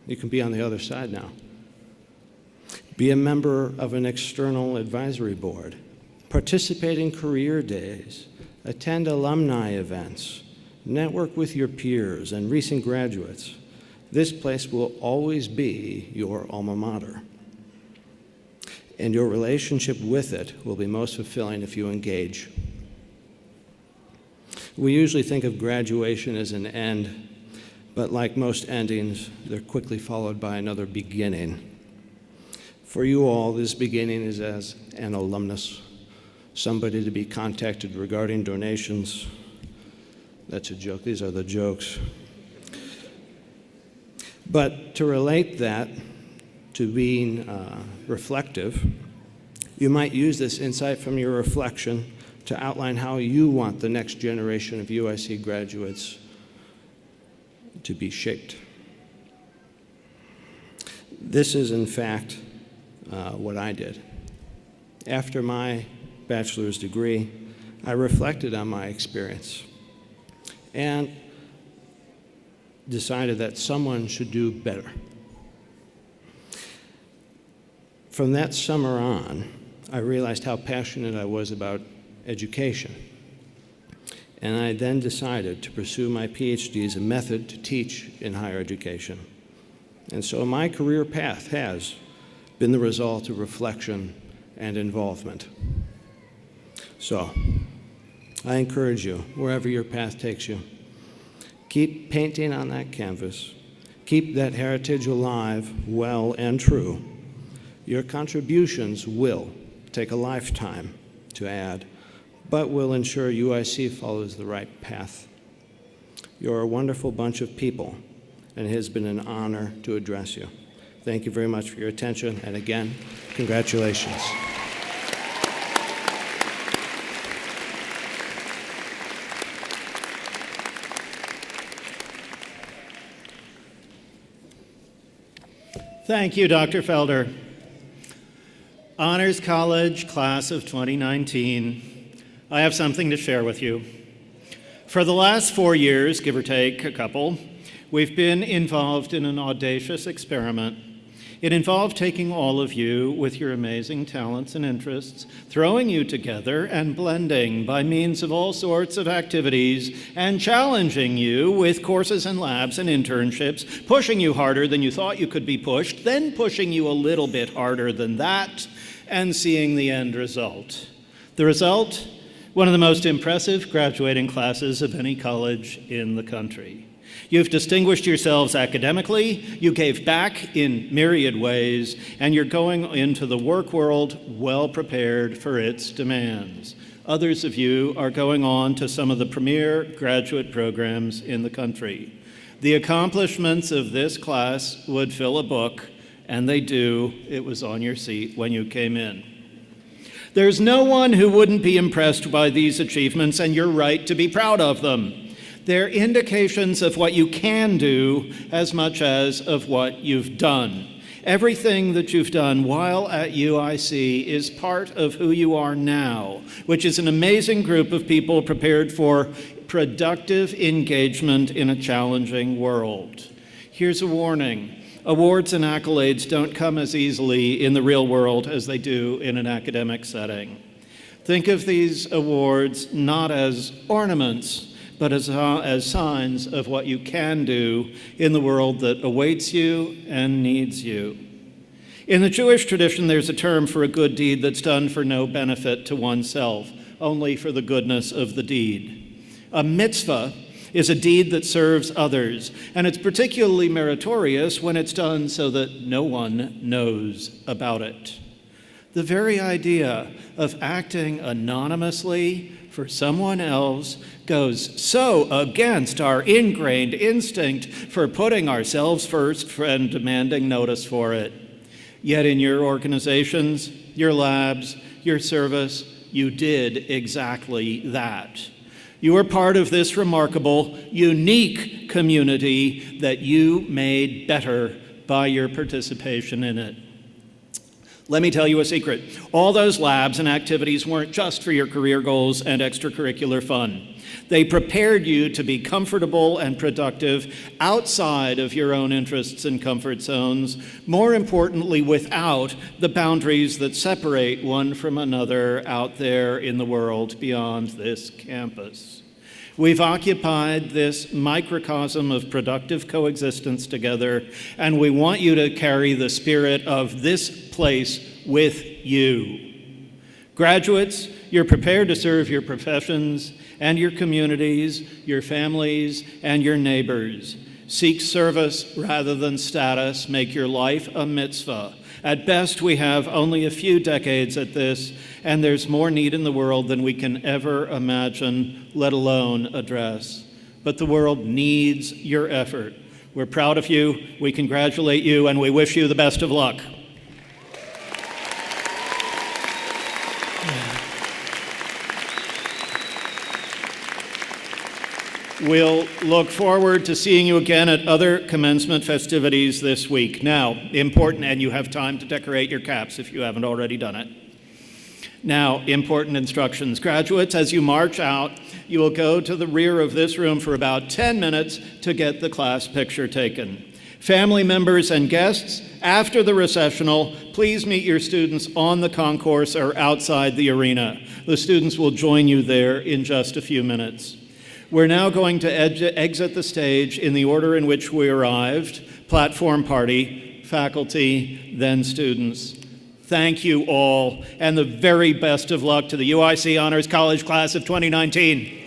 I: You can be on the other side now. Be a member of an external advisory board. Participate in career days. Attend alumni events. Network with your peers and recent graduates. This place will always be your alma mater. And your relationship with it will be most fulfilling if you engage. We usually think of graduation as an end, but like most endings, they're quickly followed by another beginning. For you all, this beginning is as an alumnus, somebody to be contacted regarding donations. That's a joke. These are the jokes. But to relate that to being reflective, you might use this insight from your reflection to outline how you want the next generation of UIC graduates to be shaped. This is, in fact, what I did. After my bachelor's degree, I reflected on my experience and decided that someone should do better. From that summer on, I realized how passionate I was about education. And I then decided to pursue my PhD as a method to teach in higher education. And so my career path has been the result of reflection and involvement. So I encourage you, wherever your path takes you, keep painting on that canvas. Keep that heritage alive, well, and true. Your contributions will take a lifetime to add, but will ensure UIC follows the right path. You're a wonderful bunch of people, and it has been an honor to address you. Thank you very much for your attention, and again, congratulations.
A: Thank you, Dr. Felder. Honors College, class of 2019, I have something to share with you. For the last 4 years, give or take a couple, we've been involved in an audacious experiment. It involved taking all of you with your amazing talents and interests, throwing you together and blending by means of all sorts of activities, and challenging you with courses and labs and internships, pushing you harder than you thought you could be pushed, then pushing you a little bit harder than that, and seeing the end result. The result? One of the most impressive graduating classes of any college in the country. You've distinguished yourselves academically, you gave back in myriad ways, and you're going into the work world well prepared for its demands. Others of you are going on to some of the premier graduate programs in the country. The accomplishments of this class would fill a book, and they do. It was on your seat when you came in. There's no one who wouldn't be impressed by these achievements, and you're right to be proud of them. They're indications of what you can do as much as of what you've done. Everything that you've done while at UIC is part of who you are now, which is an amazing group of people prepared for productive engagement in a challenging world. Here's a warning. Awards and accolades don't come as easily in the real world as they do in an academic setting. Think of these awards not as ornaments, but as signs of what you can do in the world that awaits you and needs you. In the Jewish tradition, there's a term for a good deed that's done for no benefit to oneself, only for the goodness of the deed. A mitzvah is a deed that serves others, and it's particularly meritorious when it's done so that no one knows about it. The very idea of acting anonymously for someone else goes so against our ingrained instinct for putting ourselves first and demanding notice for it. Yet in your organizations, your labs, your service, you did exactly that. You are part of this remarkable, unique community that you made better by your participation in it. Let me tell you a secret. All those labs and activities weren't just for your career goals and extracurricular fun. They prepared you to be comfortable and productive outside of your own interests and comfort zones, more importantly, without the boundaries that separate one from another out there in the world beyond this campus. We've occupied this microcosm of productive coexistence together, and we want you to carry the spirit of this place with you. Graduates, you're prepared to serve your professions and your communities, your families, and your neighbors. Seek service rather than status. Make your life a mitzvah. At best, we have only a few decades at this, and there's more need in the world than we can ever imagine, let alone address. But the world needs your effort. We're proud of you, we congratulate you, and we wish you the best of luck. We'll look forward to seeing you again at other commencement festivities this week. Now, important, and you have time to decorate your caps if you haven't already done it. Now, important instructions. Graduates, as you march out, you will go to the rear of this room for about 10 minutes to get the class picture taken. Family members and guests, after the recessional, please meet your students on the concourse or outside the arena. The students will join you there in just a few minutes. We're now going to exit the stage in the order in which we arrived: platform party, faculty, then students. Thank you all, and the very best of luck to the UIC Honors College Class of 2019.